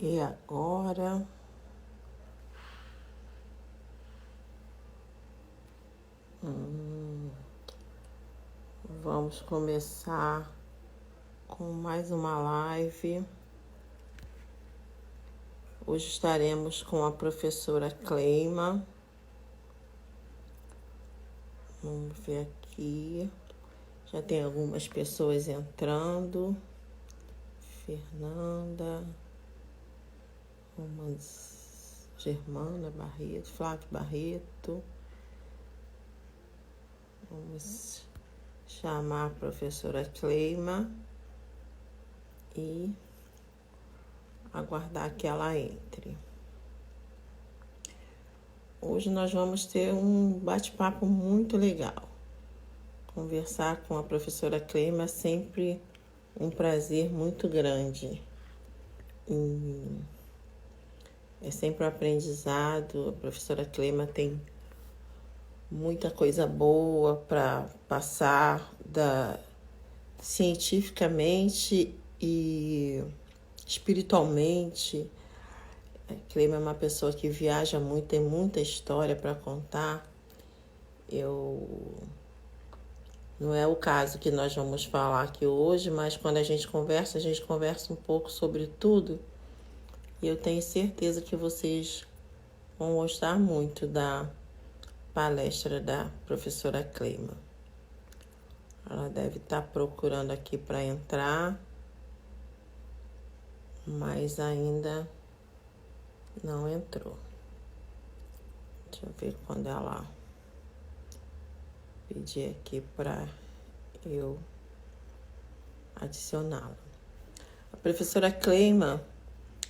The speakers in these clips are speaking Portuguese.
E agora vamos começar com mais uma live. Hoje estaremos com a professora Cleima. Vamos ver aqui. Já tem algumas pessoas entrando. Fernanda, Germana Barreto, Flávio Barreto. Vamos chamar a professora Cleima e aguardar que ela entre. Hoje nós vamos ter um bate-papo muito legal. Conversar com a professora Cleima é sempre um prazer muito grande. É sempre um aprendizado. A professora Cleima tem muita coisa boa para passar cientificamente e espiritualmente. A Cleima é uma pessoa que viaja muito, tem muita história para contar. Não é o caso que nós vamos falar aqui hoje, mas quando a gente conversa um pouco sobre tudo. E eu tenho certeza que vocês vão gostar muito da palestra da professora Cleima. Ela deve estar procurando aqui para entrar, mas ainda não entrou. Deixa eu ver quando ela pedir aqui para eu adicioná-la. A professora Cleima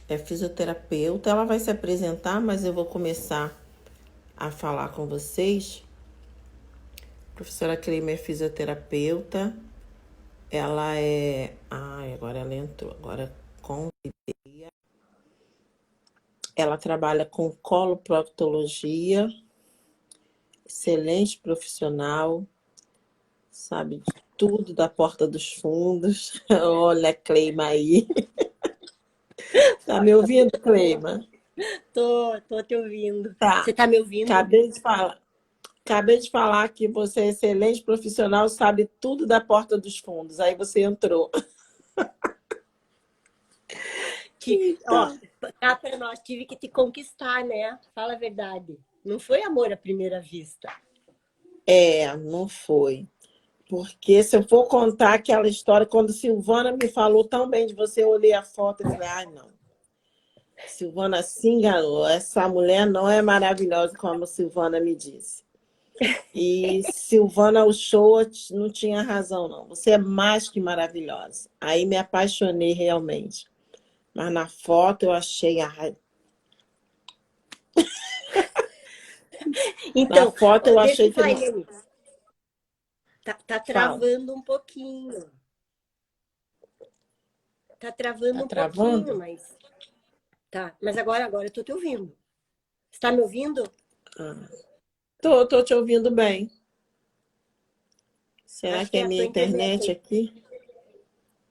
é fisioterapeuta. Ela vai se apresentar, mas eu vou começar a falar com vocês. A professora Cleima é fisioterapeuta. Ela é... agora ela entrou. Agora convidei. Ela trabalha com coloproctologia. Excelente profissional. Sabe de tudo da porta dos fundos. Olha a Cleima aí. Tá me ouvindo, Cleima? Tô te ouvindo. Tá. Você tá me ouvindo? Acabei de falar que você é excelente profissional, sabe tudo da porta dos fundos. Aí você entrou. Ó, cá pra nós, tive que te conquistar, né? Fala a verdade. Não foi amor à primeira vista. Não foi. Porque se eu for contar aquela história, quando Silvana me falou tão bem de você, eu olhei a foto e falei, não. Silvana se enganou. Essa mulher não é maravilhosa como Silvana me disse. E Silvana Uchoa não tinha razão, não. Você é mais que maravilhosa. Aí me apaixonei realmente. Mas na foto eu achei Então, na foto eu deixa achei eu que falar, não. Eliane. Tá Fala. travando um pouquinho. Tá Tá travando um pouquinho, travando? mas... Tá, mas agora eu tô te ouvindo. Você tá me ouvindo? Ah, tô te ouvindo bem. Será Acho que que é é a minha tua internet internet aí. aqui?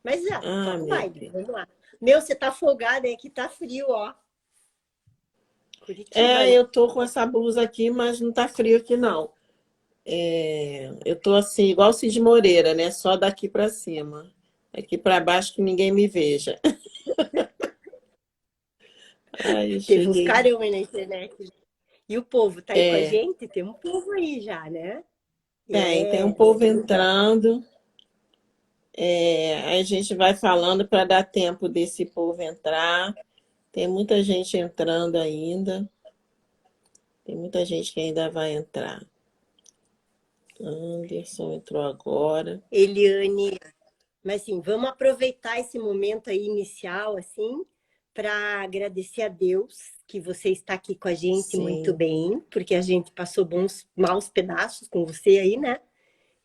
Mas Ah, toca o meu baile, Deus. vamos lá. Meu, você tá folgada, é que tá frio, ó. Curitiba, né? Eu tô com essa blusa aqui, mas não tá frio aqui, não. Eu tô assim, igual Cid Moreira, né? Só daqui pra cima. Aqui pra baixo que ninguém me veja. Ai, eu Teve uns cheguei. caramba aí na internet. E o povo tá aí com a É, gente? Tem um povo aí já, né? tem um É, povo entrando. Aí a gente vai falando para dar tempo desse povo entrar. Tem muita gente entrando ainda. Tem muita gente que ainda vai entrar. Anderson entrou agora. Eliane. Mas assim, vamos aproveitar esse momento aí inicial, assim, para agradecer a Deus que você está aqui com a gente muito Sim, bem, porque a gente passou bons, maus pedaços com você aí, né?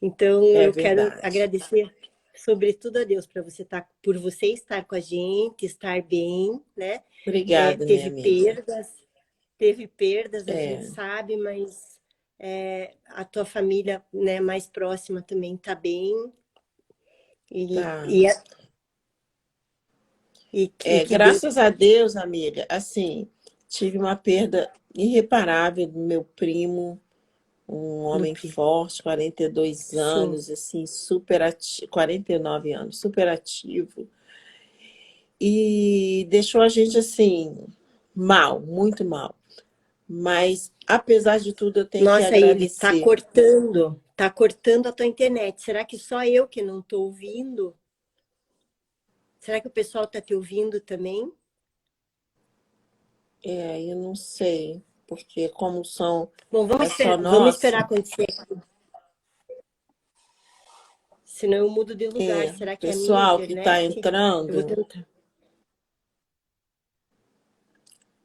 Então é eu quero verdade. agradecer sobretudo a Deus para você estar, por você estar com a gente, estar bem, né? Obrigada, minha amiga. Teve perdas, a gente É, sabe, mas a tua família, né, mais próxima também está bem. E, tá. e E que Deus... Graças a Deus, amiga, assim, tive uma perda irreparável do meu primo, um homem forte, 42 anos, assim, super ativo, 49 anos, super ativo. E deixou a gente, assim, mal, muito mal. Mas, apesar de tudo, eu tenho que Nossa, ele agradecer. tá cortando a tua internet. Será que só eu que não tô ouvindo? Será que o pessoal tá te ouvindo também? Eu não sei, porque como são, Bom, só vamos nosso. esperar acontecer. Senão eu mudo de lugar. Será que é a minha Pessoal que está internet? Eu vou entrando. tentar.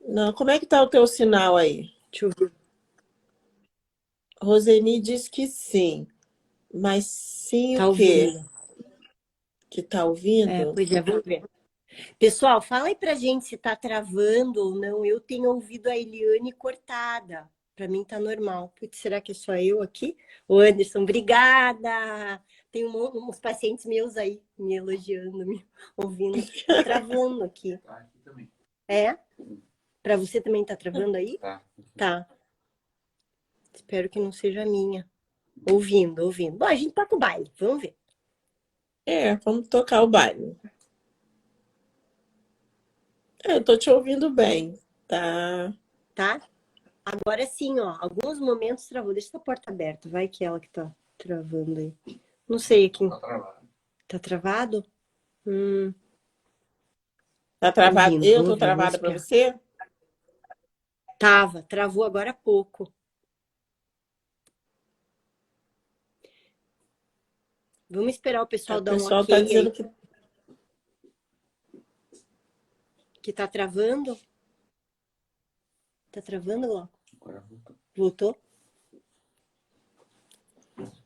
Não, como é que tá o teu sinal aí? Deixa eu ver. Roseni diz que sim, mas sim Tá o quê? ouvindo? Que tá ouvindo? Pois é, vamos ver. Pessoal, fala aí pra gente se tá travando ou não. Eu tenho ouvido a Eliane cortada. Para mim tá normal. Putz, será que é só eu aqui? O Anderson, obrigada. Tem uns pacientes meus aí me elogiando, me ouvindo. Tá travando aqui. Tá, aqui também. É? Para você também tá travando aí? Tá. Tá. Espero que não seja a minha. Ouvindo. Bom, a gente toca o baile. Vamos ver. Vamos tocar o baile. Eu tô te ouvindo bem, tá? Tá? Agora sim, ó. Alguns momentos travou. Deixa essa porta aberta. Vai que é ela que tá travando aí. Não sei aqui. Tá travado. Tá travado? Tá travado? Ouvindo, Eu tô vamos ver, travada para você? Travou agora há pouco. Vamos esperar o pessoal dar um pessoal ok tá dizendo aí. Que tá travando? Tá travando, Glauco? Agora voltou. Voltou?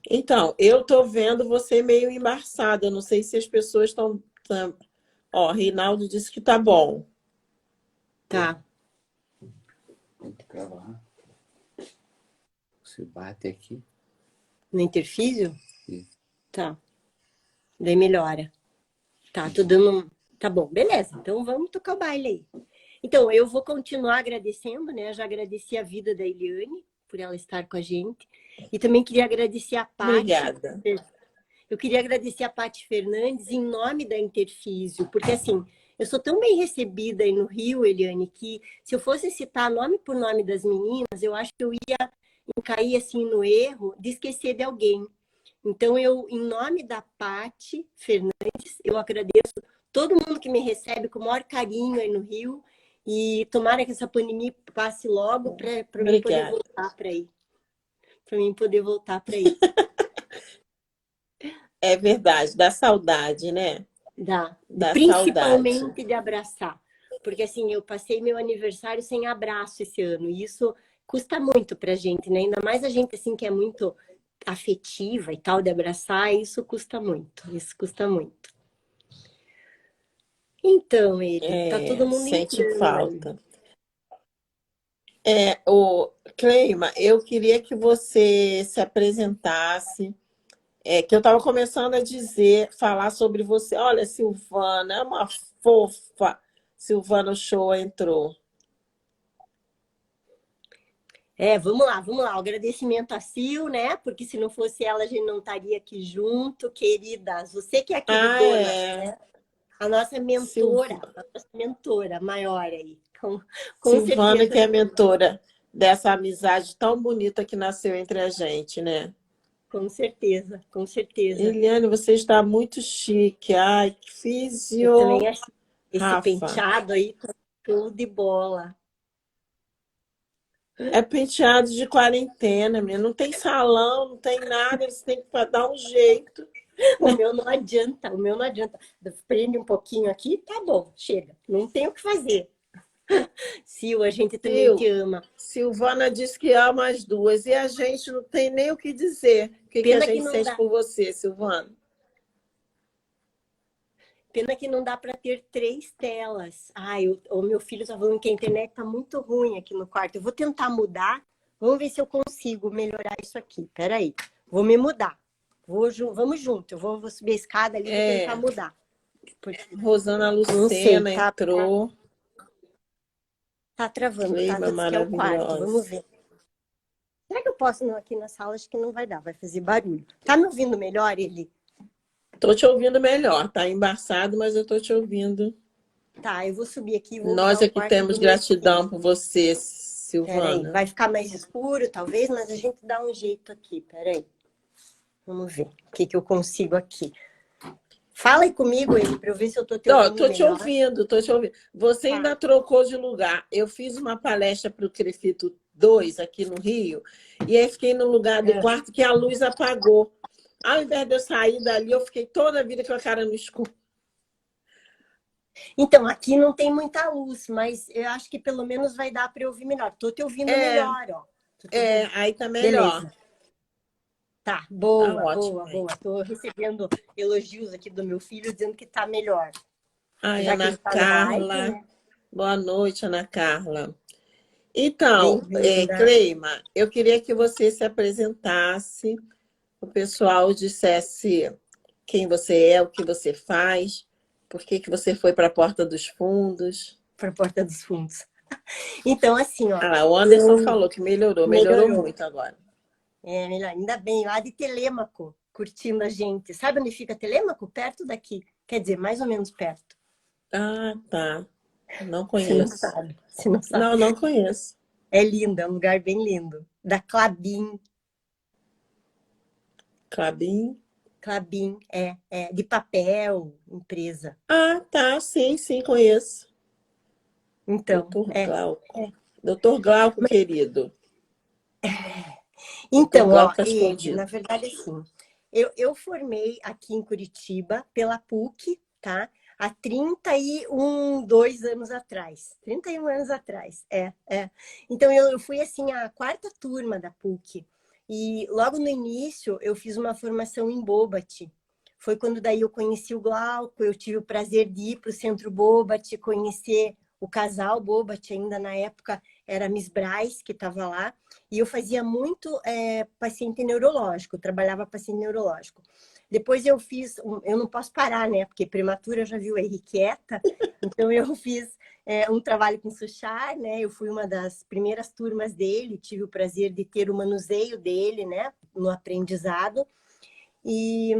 Então, eu tô vendo você meio embaçada. Eu não sei se as pessoas estão. Ó, Reinaldo disse que tá bom. Tá. Tem que travar. Você bate aqui. No interfísio? Isso. Tá. Daí melhora. Tá, tô dando. Tá bom, beleza. Então vamos tocar o baile aí. Então, eu vou continuar agradecendo, né? Já agradeci a vida da Eliane por ela estar com a gente. E também queria agradecer a Paty. Obrigada. Eu queria agradecer a Paty Fernandes em nome da Interfísio, porque assim, eu sou tão bem recebida aí no Rio, Eliane, que se eu fosse citar nome por nome das meninas, eu acho que eu ia cair assim no erro de esquecer de alguém. Então, eu, em nome da Paty Fernandes, eu agradeço todo mundo que me recebe com o maior carinho aí no Rio. E tomara que essa pandemia passe logo para mim poder voltar para aí. Para mim poder voltar para aí. É verdade, dá saudade, né? Dá. Dá Principalmente saudade. de abraçar. Porque assim, eu passei meu aniversário sem abraço esse ano. E isso custa muito pra gente, né? Ainda mais a gente assim que é muito afetiva e tal, de abraçar, isso custa muito. Isso custa muito. Então, ele, tá todo mundo Sente entrando falta. aí. Cleima, eu queria que você se apresentasse, que eu estava começando a falar sobre você. Olha, Silvana, é uma fofa. Silvana Show entrou. Vamos lá. O agradecimento a Sil, né? Porque se não fosse ela, a gente não estaria aqui junto, queridas. Você que é queridona, né? A nossa mentora maior aí. Com Silvana, certeza. que é a mentora dessa amizade tão bonita que nasceu entre a gente, né? Com certeza. Eliane, você está muito chique. Ai, que físio. Eu também acho esse Rafa. penteado aí tá show de bola. É penteado de quarentena, minha. Não tem salão, não tem nada, eles têm que dar um jeito. O meu não adianta. Prende um pouquinho aqui, tá bom, chega. Não tem o que fazer. Sil, a gente também te ama. Silvana diz que ama as duas. E a gente não tem nem o que dizer. O que a gente sente por você, Silvana? Pena que não dá para ter 3 telas. O meu filho está falando que a internet está muito ruim aqui no quarto. Eu vou tentar mudar. Vamos ver se eu consigo melhorar isso aqui. Peraí. Vou me mudar. Vamos junto. Eu vou subir a escada ali e vou tentar mudar. Rosana Não sei, Lucena entrou. tá travando, tá? Cleiba Diz que é o quarto, vamos maravilhosa. ver. Será que eu posso não aqui na sala? Acho que não vai dar, vai fazer barulho. Tá me ouvindo melhor, Eli? Tô te ouvindo melhor. Tá embaçado, mas eu tô te ouvindo. Tá, eu vou subir aqui e vou Nós usar o é que quarto temos do meu gratidão filho. por você, Peraí, Silvana. vai ficar mais escuro, talvez, mas a gente dá um jeito aqui, peraí. Vamos ver o que que eu consigo aqui. Fala aí comigo, Eli, para eu ver se eu tô te ouvindo Tô te melhor. ouvindo, tô te ouvindo. Você Tá. ainda trocou de lugar. Eu fiz uma palestra para o Crefito 2 aqui no Rio, e aí fiquei no lugar do quarto que a luz apagou. Ao invés de eu sair dali, eu fiquei toda a vida com a cara no escuro. Então, aqui não tem muita luz, mas eu acho que pelo menos vai dar para eu ouvir melhor. Tô te ouvindo melhor, ó. Tô te ouvindo. Aí tá melhor. Beleza. Tá, Tá boa, ótimo. boa, boa. Tô recebendo elogios aqui do meu filho dizendo que tá melhor. Ai, Já que Ana ele tá na live, Carla. né? Boa noite, Ana Carla. Então, Bem-vinda. Cleima, eu queria que você se apresentasse, o pessoal dissesse quem você é, o que você faz, por que que você foi para a Porta dos Fundos. Para a Porta dos Fundos. Então, assim, ó. Ah, o Anderson Eu... falou que melhorou Melhorou. muito agora. É, melhor. Ainda bem, lá de Telêmaco, curtindo a gente. Sabe onde fica Telêmaco? Perto daqui. Quer dizer, mais ou menos perto. Ah, tá. Não Você não conheço. sabe. Você não sabe. Não, não conheço. É lindo, é um lugar bem lindo. Da Klabin. Clabin? Klabin, é de papel, empresa. Ah, tá. Sim, sim, conheço. Então, Doutor é. Glauco. Doutor Glauco, querido. Doutor Então, ó, Glauco tá ele, na escondido. verdade, assim, eu formei aqui em Curitiba pela PUC, tá? Há 2 anos atrás. 31 anos atrás, é. Então, eu fui, assim, a quarta turma da PUC. E logo no início, eu fiz uma formação em Bobat. Foi quando daí eu conheci o Glauco, eu tive o prazer de ir para o Centro Bobat, conhecer o casal Bobat, ainda na época era a Miss Braz, que estava lá. E eu fazia muito paciente neurológico, trabalhava paciente neurológico. Depois eu fiz, eu não posso parar, né? Porque prematura já viu aí quieta. Então eu fiz um trabalho com o Suchar, né? Eu fui uma das primeiras turmas dele, tive o prazer de ter o manuseio dele, né? No aprendizado. E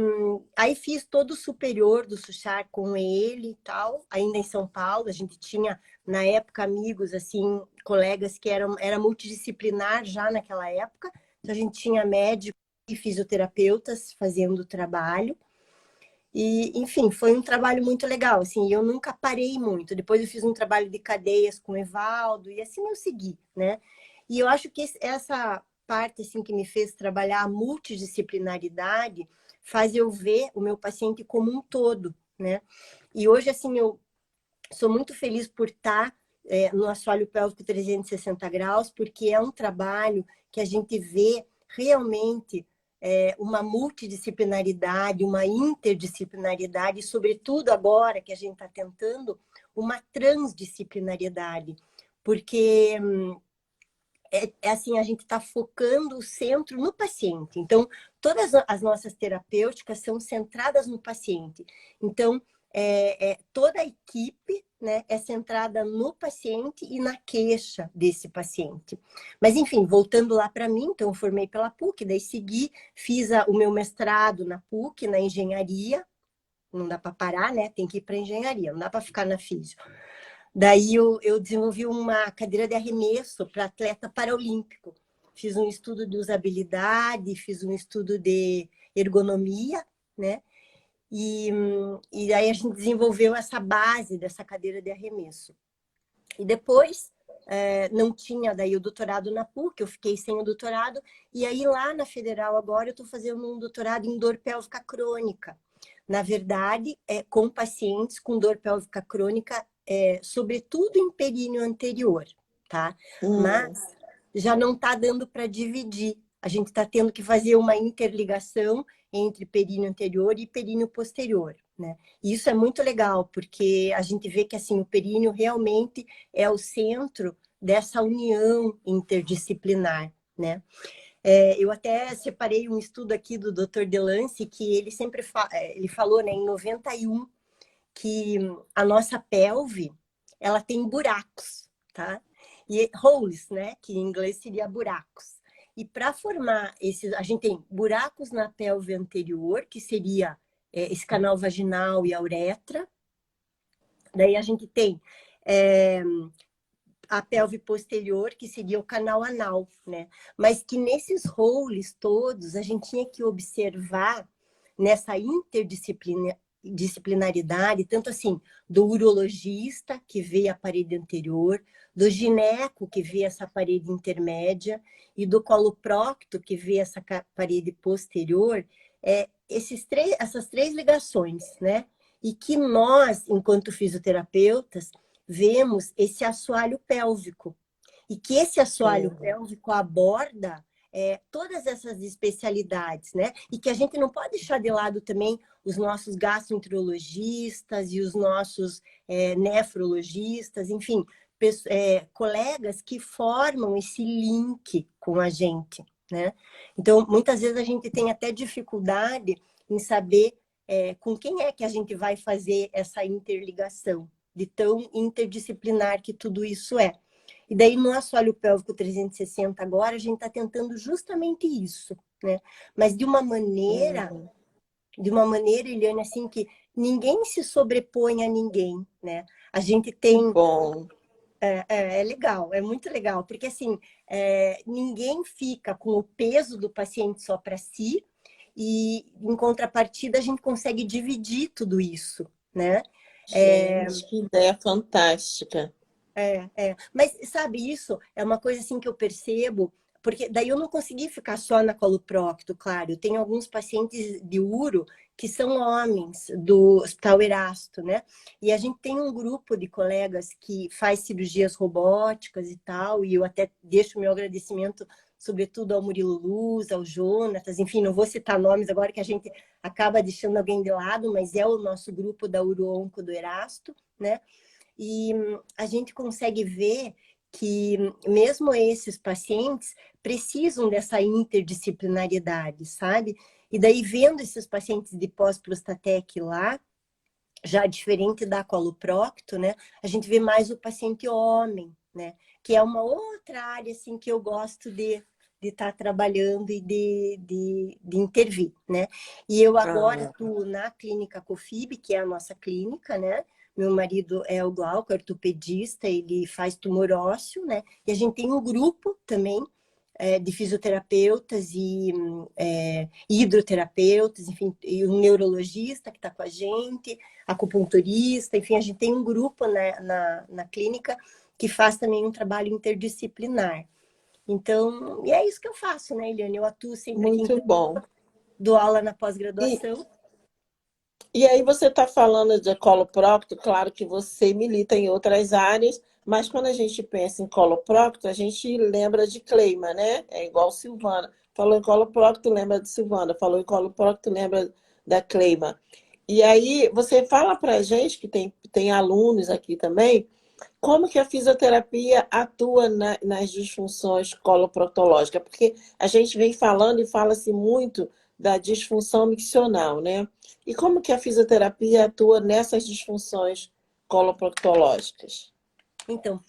aí fiz todo o superior do Suchar com ele e tal, ainda em São Paulo. A gente tinha, na época, amigos, assim, colegas que era multidisciplinar já naquela época. Então, a gente tinha médicos e fisioterapeutas fazendo o trabalho. E, enfim, foi um trabalho muito legal, assim, eu nunca parei muito. Depois eu fiz um trabalho de cadeias com o Evaldo e assim eu segui, né? E eu acho que essa parte, assim, que me fez trabalhar a multidisciplinaridade faz eu ver o meu paciente como um todo, né? E hoje, assim, eu sou muito feliz por estar no assoalho pélvico 360 graus, porque é um trabalho que a gente vê realmente uma multidisciplinaridade, uma interdisciplinaridade, e, sobretudo agora que a gente está tentando, uma transdisciplinaridade, porque assim, a gente está focando o centro no paciente. Então, todas as nossas terapêuticas são centradas no paciente. Então, toda a equipe, né, é centrada no paciente e na queixa desse paciente. Mas, enfim, voltando lá para mim, então, eu formei pela PUC, daí segui, fiz o meu mestrado na PUC, na engenharia. Não dá para parar, né? Tem que ir para engenharia, não dá para ficar na física. Daí eu desenvolvi uma cadeira de arremesso para atleta paraolímpico. Fiz um estudo de usabilidade, fiz um estudo de ergonomia, né? E aí a gente desenvolveu essa base dessa cadeira de arremesso. E depois não tinha daí o doutorado na PUC, eu fiquei sem o doutorado, e aí lá na Federal agora eu estou fazendo um doutorado em dor pélvica crônica. Na verdade, com pacientes com dor pélvica crônica, sobretudo em períneo anterior, tá? Mas já não está dando para dividir. A gente está tendo que fazer uma interligação entre períneo anterior e períneo posterior, né? E isso é muito legal, porque a gente vê que assim, o períneo realmente é o centro dessa união interdisciplinar, né? Eu até separei um estudo aqui do Dr. Delance, que ele sempre ele falou, né, em 91, que a nossa pelve, ela tem buracos, tá? E holes, né? Que em inglês seria buracos. E para formar esses, a gente tem buracos na pelve anterior, que seria esse canal vaginal e a uretra. Daí a gente tem a pelve posterior, que seria o canal anal, né? Mas que nesses holes todos, a gente tinha que observar nessa interdisciplinaridade, tanto assim, do urologista, que vê a parede anterior, do gineco, que vê essa parede intermédia, e do coloprocto, que vê essa parede posterior, essas três ligações, né? E que nós, enquanto fisioterapeutas, vemos esse assoalho pélvico. E que esse assoalho pélvico aborda todas essas especialidades, né? E que a gente não pode deixar de lado também os nossos gastroenterologistas e os nossos nefrologistas, enfim, colegas que formam esse link com a gente, né? Então, muitas vezes a gente tem até dificuldade em saber com quem é que a gente vai fazer essa interligação, de tão interdisciplinar que tudo isso é. E daí, no assoalho pélvico 360 agora, a gente está tentando justamente isso, né? Mas de uma maneira, Eliane, assim, que ninguém se sobrepõe a ninguém, né? A gente tem... Bom. É legal, é muito legal, porque assim, ninguém fica com o peso do paciente só para si, e em contrapartida a gente consegue dividir tudo isso, né? Gente, que ideia fantástica. Mas sabe, isso é uma coisa assim que eu percebo, porque daí eu não consegui ficar só na coloprocto, claro. Eu tenho alguns pacientes de uro que são homens do Hospital Erasto, né? E a gente tem um grupo de colegas que faz cirurgias robóticas e tal, e eu até deixo meu agradecimento, sobretudo ao Murilo Luz, ao Jonatas, enfim, não vou citar nomes agora que a gente acaba deixando alguém de lado, mas é o nosso grupo da Uroonco do Erasto, né? E a gente consegue ver que mesmo esses pacientes precisam dessa interdisciplinaridade, sabe? E daí, vendo esses pacientes de pós-prostatec lá, já diferente da coloprocto, né? A gente vê mais o paciente homem, né? Que é uma outra área, assim, que eu gosto de estar trabalhando e de intervir, né? E eu agora estou na clínica Cofib, que é a nossa clínica, né? Meu marido é o Glauco, ortopedista, ele faz tumor ósseo, né? E a gente tem um grupo também de fisioterapeutas e hidroterapeutas, enfim, e um neurologista que está com a gente, acupunturista, enfim, a gente tem um grupo, né, na clínica que faz também um trabalho interdisciplinar. Então, e é isso que eu faço, né, Eliane? Eu atuo sempre aqui Muito bom. dou aula na E, pós-graduação. e aí você está falando de coloprocto, claro que você milita em outras áreas, mas quando a gente pensa em coloprocto, a gente lembra de Cleima, né? É igual Silvana. Falou em coloprocto, lembra de Silvana. Falou em coloprocto, lembra da Cleima. E aí você fala para a gente, que tem alunos aqui também, como que a fisioterapia atua nas disfunções coloproctológicas? Porque a gente vem falando e fala-se muito da disfunção miccional, né? E como que a fisioterapia atua nessas disfunções coloproctológicas? Então,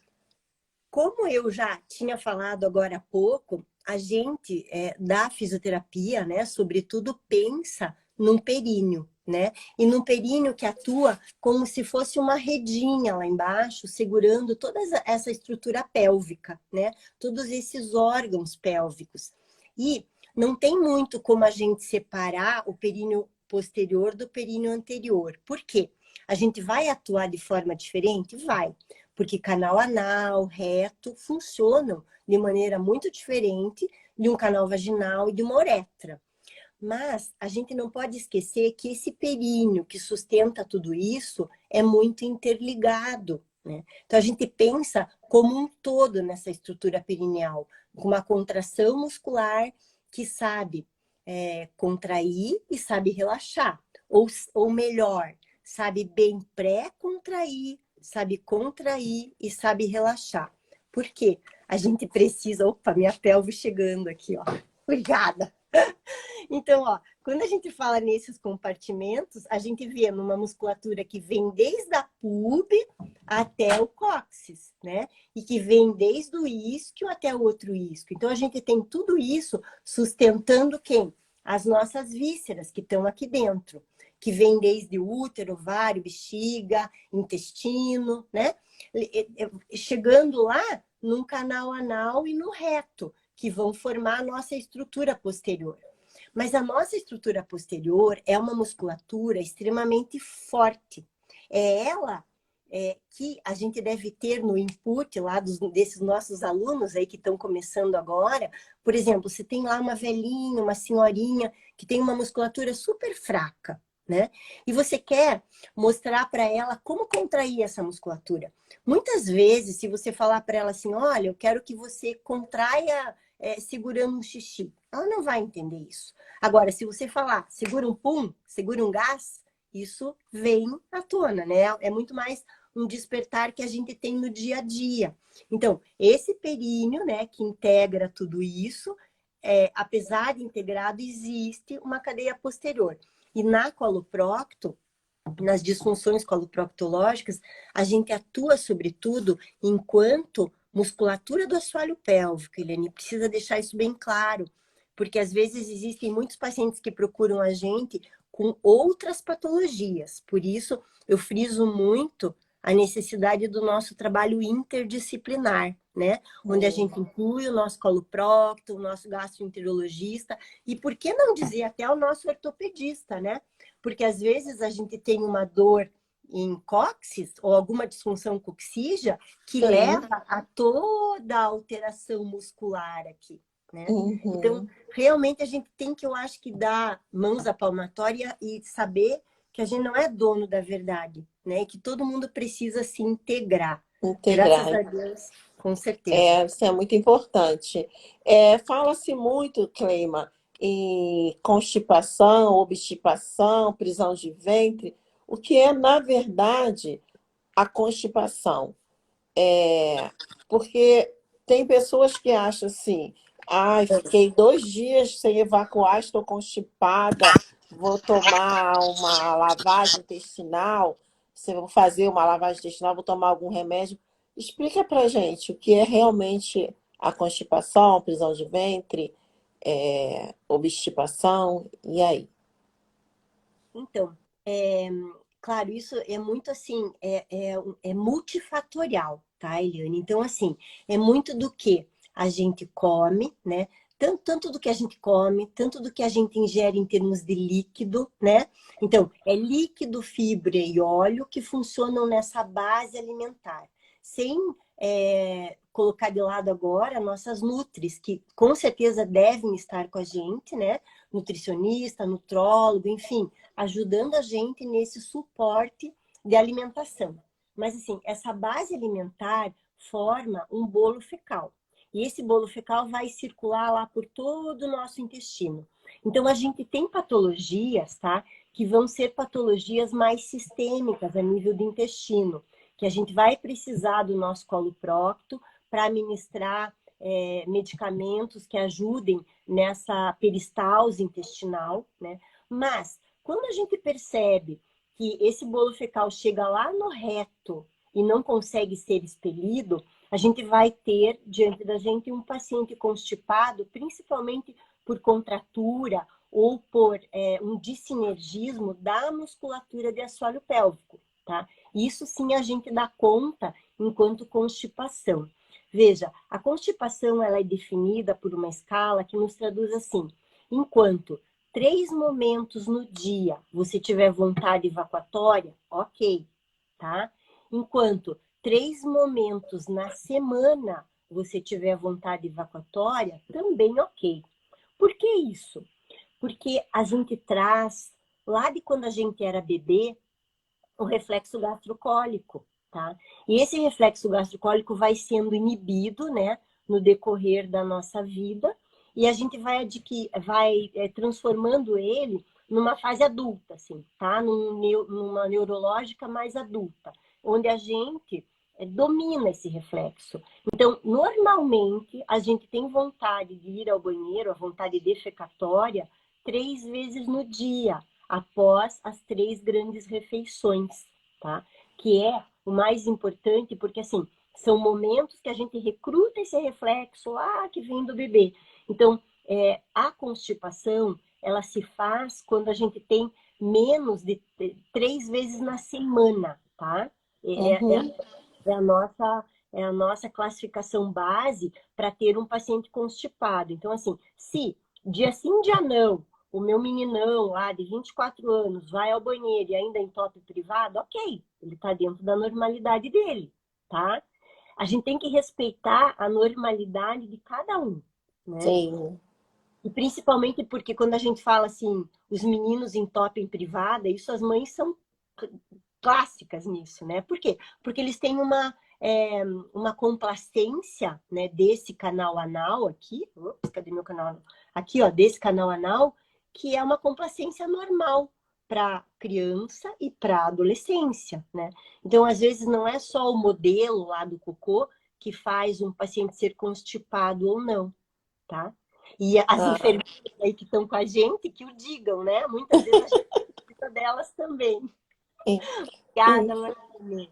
como eu já tinha falado agora há pouco, a gente da fisioterapia, né, sobretudo pensa num períneo, né? E num períneo que atua como se fosse uma redinha lá embaixo, segurando toda essa estrutura pélvica, né? Todos esses órgãos pélvicos. E não tem muito como a gente separar o períneo posterior do períneo anterior. Por quê? A gente vai atuar de forma diferente? Vai. Porque canal anal, reto, funcionam de maneira muito diferente de um canal vaginal e de uma uretra. Mas a gente não pode esquecer que esse períneo que sustenta tudo isso é muito interligado, né? Então a gente pensa como um todo nessa estrutura perineal, com uma contração muscular que sabe contrair e sabe relaxar. Ou melhor, sabe bem pré-contrair, sabe contrair e sabe relaxar. Por quê? A gente precisa... Opa, minha pelve chegando aqui, ó. Obrigada. Então, ó, quando a gente fala nesses compartimentos, a gente vê numa musculatura que vem desde a pube até o cóccix, né? E que vem desde o isquio até o outro isquio. Então, a gente tem tudo isso sustentando quem? As nossas vísceras que estão aqui dentro, que vem desde o útero, ovário, bexiga, intestino, né? Chegando lá num canal anal e no reto, que vão formar a nossa estrutura posterior. Mas a nossa estrutura posterior é uma musculatura extremamente forte. É ela que a gente deve ter no input lá desses nossos alunos aí que estão começando agora. Por exemplo, se tem lá uma velhinha, uma senhorinha que tem uma musculatura super fraca, né? E você quer mostrar para ela como contrair essa musculatura. Muitas vezes, se você falar para ela assim, olha, eu quero que você contraia segurando um xixi, ela não vai entender isso. Agora, se você falar, segura um pum, segura um gás, isso vem à tona, né? É muito mais um despertar que a gente tem no dia a dia. Então, esse períneo, né, que integra tudo isso, apesar de integrado, existe uma cadeia posterior. E na coloprocto, nas disfunções coloproctológicas, a gente atua, sobretudo, enquanto musculatura do assoalho pélvico, Eliane, precisa deixar isso bem claro, porque às vezes existem muitos pacientes que procuram a gente com outras patologias. Por isso, eu friso muito a necessidade do nosso trabalho interdisciplinar, né? Onde a gente inclui o nosso coloprocto, o nosso gastroenterologista e, por que não dizer, até o nosso ortopedista, né? Porque às vezes a gente tem uma dor em cóccix ou alguma disfunção coxígea que leva a toda a alteração muscular aqui, né? Então, realmente a gente tem que, eu acho que dar mãos à palmatória e saber que a gente não é dono da verdade, né? E que todo mundo precisa se integrar. Graças a Deus, com certeza. Isso é muito importante. Fala-se muito, Cleima, em constipação, obstipação, prisão de ventre. O que é, na verdade, a constipação? Porque tem pessoas que acham assim, fiquei 2 dias sem evacuar, estou constipada, vou tomar uma lavagem intestinal, se eu vou fazer uma lavagem intestinal, vou tomar algum remédio. Explica pra gente o que é realmente a constipação, prisão de ventre, obstipação, e aí? Então, claro, isso é muito assim, é multifatorial, tá, Eliane? Então, assim, é muito do que a gente come, né? Tanto do que a gente come, tanto do que a gente ingere em termos de líquido, né? Então, é líquido, fibra e óleo que funcionam nessa base alimentar. Sem colocar de lado agora nossas nutris, que com certeza devem estar com a gente, né? Nutricionista, nutrólogo, enfim, ajudando a gente nesse suporte de alimentação. Mas, assim, essa base alimentar forma um bolo fecal. E esse bolo fecal vai circular lá por todo o nosso intestino. Então, a gente tem patologias, tá? Que vão ser patologias mais sistêmicas a nível do intestino, que a gente vai precisar do nosso coloprocto para administrar medicamentos que ajudem nessa peristalse intestinal, né? Mas, quando a gente percebe que esse bolo fecal chega lá no reto e não consegue ser expelido, a gente vai ter diante da gente um paciente constipado, principalmente por contratura ou por um dissinergismo da musculatura de assoalho pélvico, tá? Isso sim a gente dá conta enquanto constipação. Veja, a constipação ela é definida por uma escala que nos traduz assim: enquanto 3 momentos no dia você tiver vontade evacuatória, ok, tá? Enquanto 3 momentos na semana você tiver vontade evacuatória, também ok. Por que isso? Porque a gente traz, lá de quando a gente era bebê, o reflexo gastrocólico, tá? E esse reflexo gastrocólico vai sendo inibido, né, no decorrer da nossa vida, e a gente vai transformando ele numa fase adulta, assim, tá? Numa neurológica mais adulta, onde a gente domina esse reflexo. Então, normalmente, a gente tem vontade de ir ao banheiro, a vontade defecatória, 3 vezes no dia, após as 3 grandes refeições, tá? Que é o mais importante, porque, assim, são momentos que a gente recruta esse reflexo lá que vem do bebê. Então, a constipação, ela se faz quando a gente tem menos de 3 vezes na semana, tá? Uhum. É a nossa classificação base para ter um paciente constipado. Então, assim, se dia sim, dia não, o meu meninão lá de 24 anos vai ao banheiro e ainda entope privado, ok, ele está dentro da normalidade dele, tá? A gente tem que respeitar a normalidade de cada um, né? Sim. E principalmente porque quando a gente fala assim, os meninos entopem privada, isso as mães são clássicas nisso, né? Por quê? Porque eles têm uma complacência, né, desse canal anal aqui. Ops, cadê meu canal anal? Aqui, ó, desse canal anal, que é uma complacência normal para criança e para adolescência, né? Então, às vezes, não é só o modelo lá do cocô que faz um paciente ser constipado ou não, tá? E as Ah, enfermeiras aí que estão com a gente, que o digam, né? Muitas vezes a gente precisa delas também. en- Obrigada, en- Maria.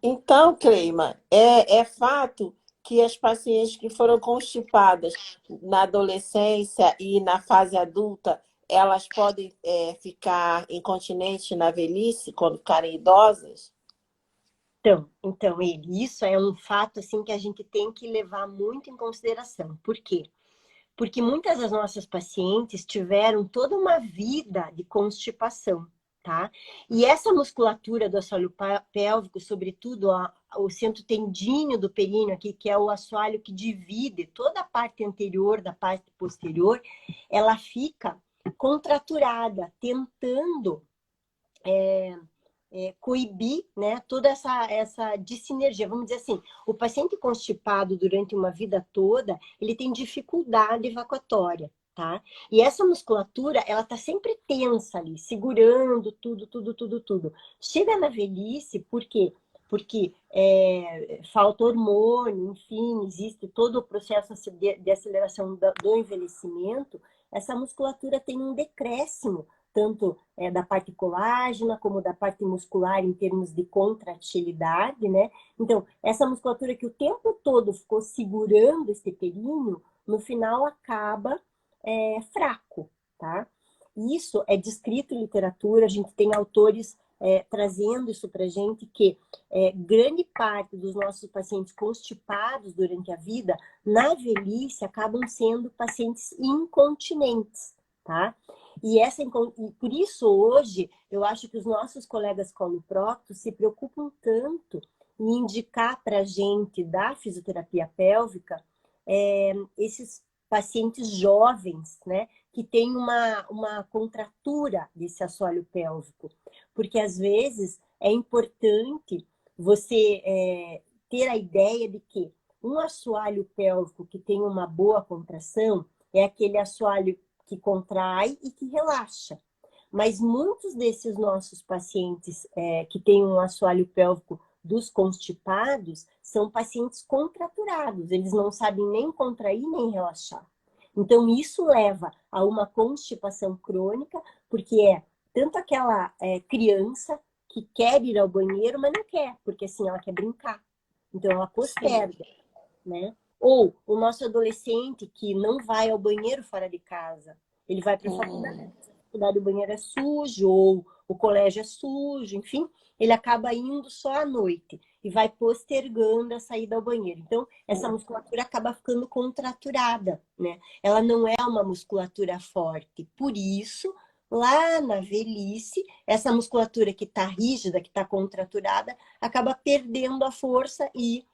então, Cleima, é fato que as pacientes que foram constipadas na adolescência e na fase adulta, elas podem ficar incontinentes na velhice quando ficarem idosas? Então, isso é um fato assim que a gente tem que levar muito em consideração. Por quê? Porque muitas das nossas pacientes tiveram toda uma vida de constipação, tá? E essa musculatura do assoalho pélvico, sobretudo o centro tendíneo do períneo aqui, que é o assoalho que divide toda a parte anterior da parte posterior, ela fica contraturada, tentando coibir, né, toda essa dissinergia. Vamos dizer assim, o paciente constipado durante uma vida toda, ele tem dificuldade evacuatória, tá? E essa musculatura, ela tá sempre tensa ali, segurando tudo, tudo, tudo, tudo. Chega na velhice, por quê? Porque falta hormônio, enfim, existe todo o processo de aceleração do envelhecimento, essa musculatura tem um decréscimo, tanto da parte colágena como da parte muscular em termos de contratilidade, né? Então, essa musculatura que o tempo todo ficou segurando esse períneo, no final acaba fraco, tá? Isso é descrito em literatura, a gente tem autores trazendo isso pra gente, que grande parte dos nossos pacientes constipados durante a vida, na velhice, acabam sendo pacientes incontinentes, tá? E por isso, hoje, eu acho que os nossos colegas coloproctos se preocupam tanto em indicar para a gente da fisioterapia pélvica esses pacientes jovens, né, que têm uma contratura desse assoalho pélvico. Porque, às vezes, é importante você ter a ideia de que um assoalho pélvico que tem uma boa contração é aquele assoalho que contrai e que relaxa. Mas muitos desses nossos pacientes que têm um assoalho pélvico dos constipados são pacientes contraturados, eles não sabem nem contrair nem relaxar. Então, isso leva a uma constipação crônica, porque tanto aquela criança que quer ir ao banheiro, mas não quer, porque assim ela quer brincar. Então, ela Sim. posterga, né? Ou o nosso adolescente que não vai ao banheiro fora de casa, ele vai para a faculdade, o banheiro é sujo, ou o colégio é sujo, enfim, ele acaba indo só à noite e vai postergando a saída ao banheiro. Então, essa musculatura acaba ficando contraturada, né? Ela não é uma musculatura forte. Por isso, lá na velhice, essa musculatura que está rígida, que está contraturada, acaba perdendo a força e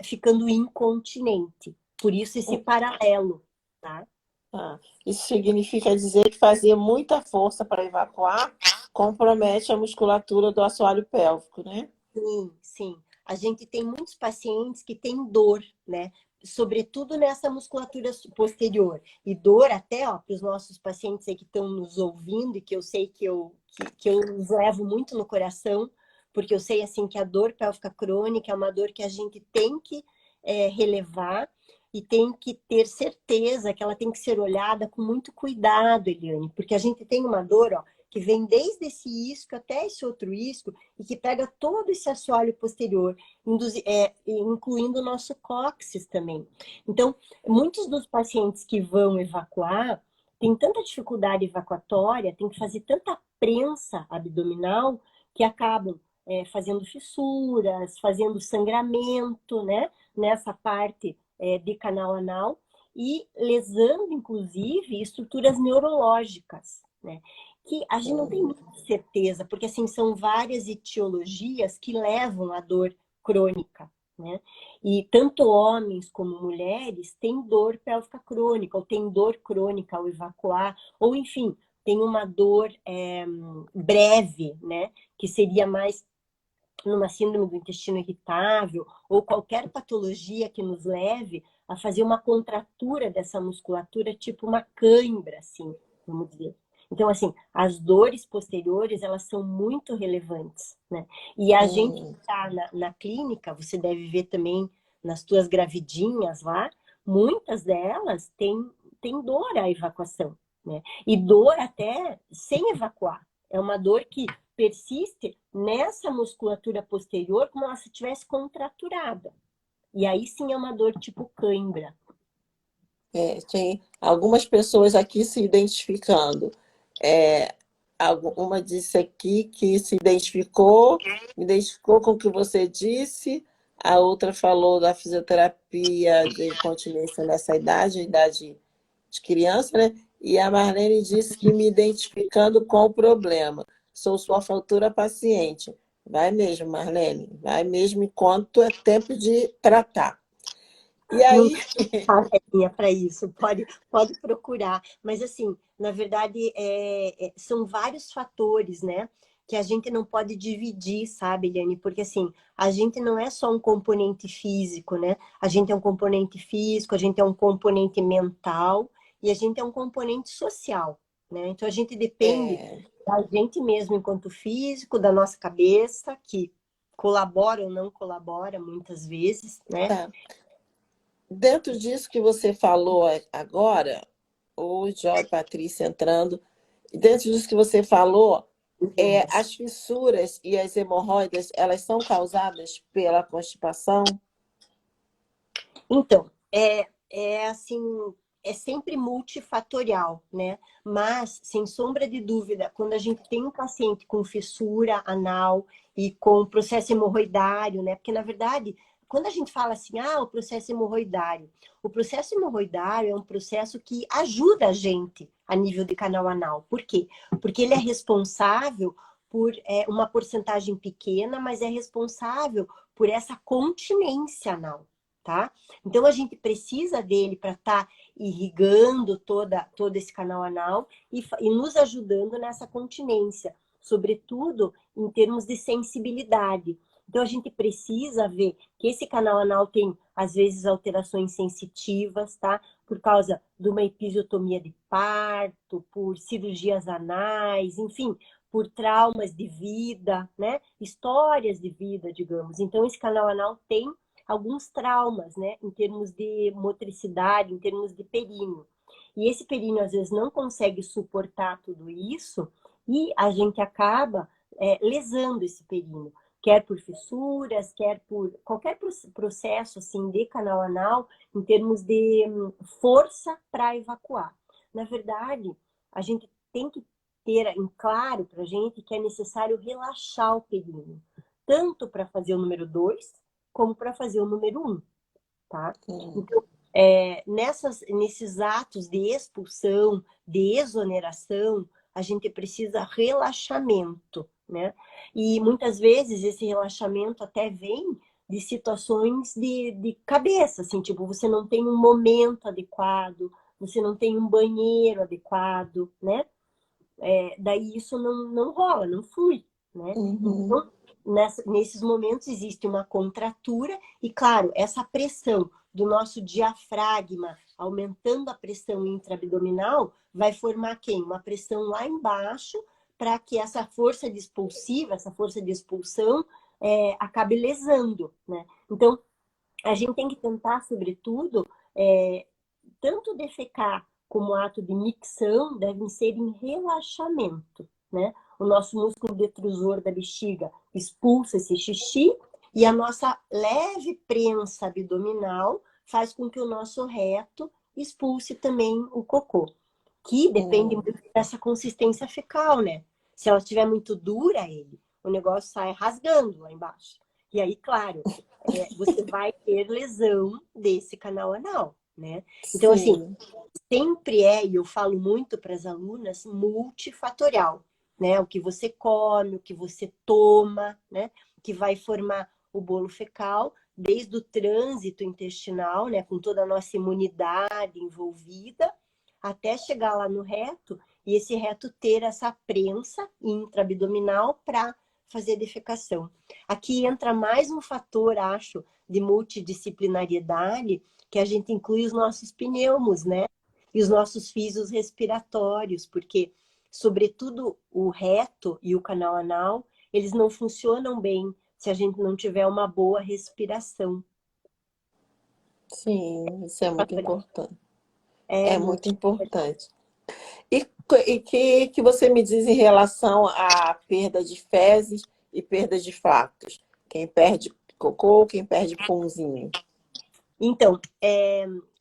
ficando incontinente. Por isso esse paralelo, tá? Ah, isso significa dizer que fazer muita força para evacuar compromete a musculatura do assoalho pélvico, né? Sim, sim. A gente tem muitos pacientes que têm dor, né? Sobretudo nessa musculatura posterior. E dor até, ó, para os nossos pacientes aí que estão nos ouvindo e que eu sei que eu os levo muito no coração, porque eu sei assim que a dor pélvica crônica é uma dor que a gente tem que relevar e tem que ter certeza que ela tem que ser olhada com muito cuidado, Eliane, porque a gente tem uma dor, ó, que vem desde esse isco até esse outro isco e que pega todo esse assoalho posterior, incluindo o nosso cóccix também. Então, muitos dos pacientes que vão evacuar têm tanta dificuldade evacuatória, tem que fazer tanta prensa abdominal que acabam fazendo fissuras, fazendo sangramento, né? Nessa parte de canal anal e lesando, inclusive, estruturas neurológicas, né? Que a gente não tem muita certeza, porque assim são várias etiologias que levam à dor crônica, né? E tanto homens como mulheres têm dor pélvica crônica, ou têm dor crônica ao evacuar, ou enfim, tem uma dor breve, né? Que seria mais numa síndrome do intestino irritável, ou qualquer patologia que nos leve a fazer uma contratura dessa musculatura, tipo uma cãibra, assim, vamos dizer. Então, assim, as dores posteriores, elas são muito relevantes, né? E a gente que está na clínica, você deve ver também nas tuas gravidinhas lá, muitas delas têm dor à evacuação, né? E dor até sem evacuar. É uma dor que persiste nessa musculatura posterior como ela se tivesse contraturada. E aí sim é uma dor tipo cãibra. Tem algumas pessoas aqui se identificando. Uma disse aqui que se identificou com o que você disse. A outra falou da fisioterapia de incontinência nessa idade de criança, né? E a Marlene disse que me identificando com o problema. Sou sua futura paciente. Vai mesmo, Marlene. Vai mesmo enquanto é tempo de tratar. E aí... para isso, pode procurar. Mas, assim, na verdade, são vários fatores, né? Que a gente não pode dividir, sabe, Eliane? Porque, assim, a gente não é só um componente físico, né? A gente é um componente físico, a gente é um componente mental e a gente é um componente social, né? Então, a gente depende da gente mesmo enquanto físico, da nossa cabeça, que colabora ou não colabora muitas vezes, né? Tá. Dentro disso que você falou agora, o Joy Patrícia entrando, dentro disso que você falou, as fissuras e as hemorroidas, elas são causadas pela constipação? Então, assim, é sempre multifatorial, né? Mas, sem sombra de dúvida, quando a gente tem um paciente com fissura anal e com processo hemorroidário, né? Porque, na verdade, quando a gente fala assim, o processo hemorroidário é um processo que ajuda a gente a nível de canal anal. Por quê? Porque ele é responsável por uma porcentagem pequena, mas é responsável por essa continência anal, tá? Então, a gente precisa dele para estar irrigando todo esse canal anal e nos ajudando nessa continência, sobretudo em termos de sensibilidade. Então, a gente precisa ver que esse canal anal tem, às vezes, alterações sensitivas, tá? Por causa de uma episiotomia de parto, por cirurgias anais, enfim, por traumas de vida, né? Histórias de vida, digamos. Então, esse canal anal tem alguns traumas, né? Em termos de motricidade, em termos de períneo. E esse períneo, às vezes, não consegue suportar tudo isso e a gente acaba lesando esse períneo, quer por fissuras, quer por qualquer processo assim de canal anal, em termos de força para evacuar. Na verdade, a gente tem que ter em claro para a gente que é necessário relaxar o períneo, tanto para fazer o número 2, como para fazer o número 1, tá? Então, nesses atos de expulsão, de exoneração, a gente precisa relaxamento, né? E muitas vezes esse relaxamento até vem de situações de cabeça, assim, tipo, você não tem um momento adequado, você não tem um banheiro adequado, né? Daí isso não rola, não flui, né? Então, nesses momentos existe uma contratura e, claro, essa pressão do nosso diafragma aumentando a pressão intraabdominal vai formar quem? Uma pressão lá embaixo para que essa força de expulsiva, essa força de expulsão, acabe lesando, né? Então, a gente tem que tentar, sobretudo, tanto defecar como ato de micção devem ser em relaxamento, né? O nosso músculo detrusor da bexiga expulsa esse xixi e a nossa leve prensa abdominal faz com que o nosso reto expulse também o cocô, que depende muito dessa consistência fecal, né? Se ela estiver muito dura, o negócio sai rasgando lá embaixo. E aí, claro, você vai ter lesão desse canal anal, né? Então, assim, Sim. sempre e eu falo muito para as alunas, multifatorial, né? O que você come, o que você toma, né? Que vai formar o bolo fecal, desde o trânsito intestinal, né? Com toda a nossa imunidade envolvida, até chegar lá no reto, e esse reto ter essa prensa intraabdominal para fazer defecação. Aqui entra mais um fator, acho, de multidisciplinariedade, que a gente inclui os nossos pneumos, né? E os nossos fisios respiratórios, porque, sobretudo, o reto e o canal anal, eles não funcionam bem se a gente não tiver uma boa respiração. Sim, isso é muito importante. É É muito muito. importante. E que você me diz em relação à perda de fezes e perda de flatos? Quem perde cocô, quem perde punzinho? Então,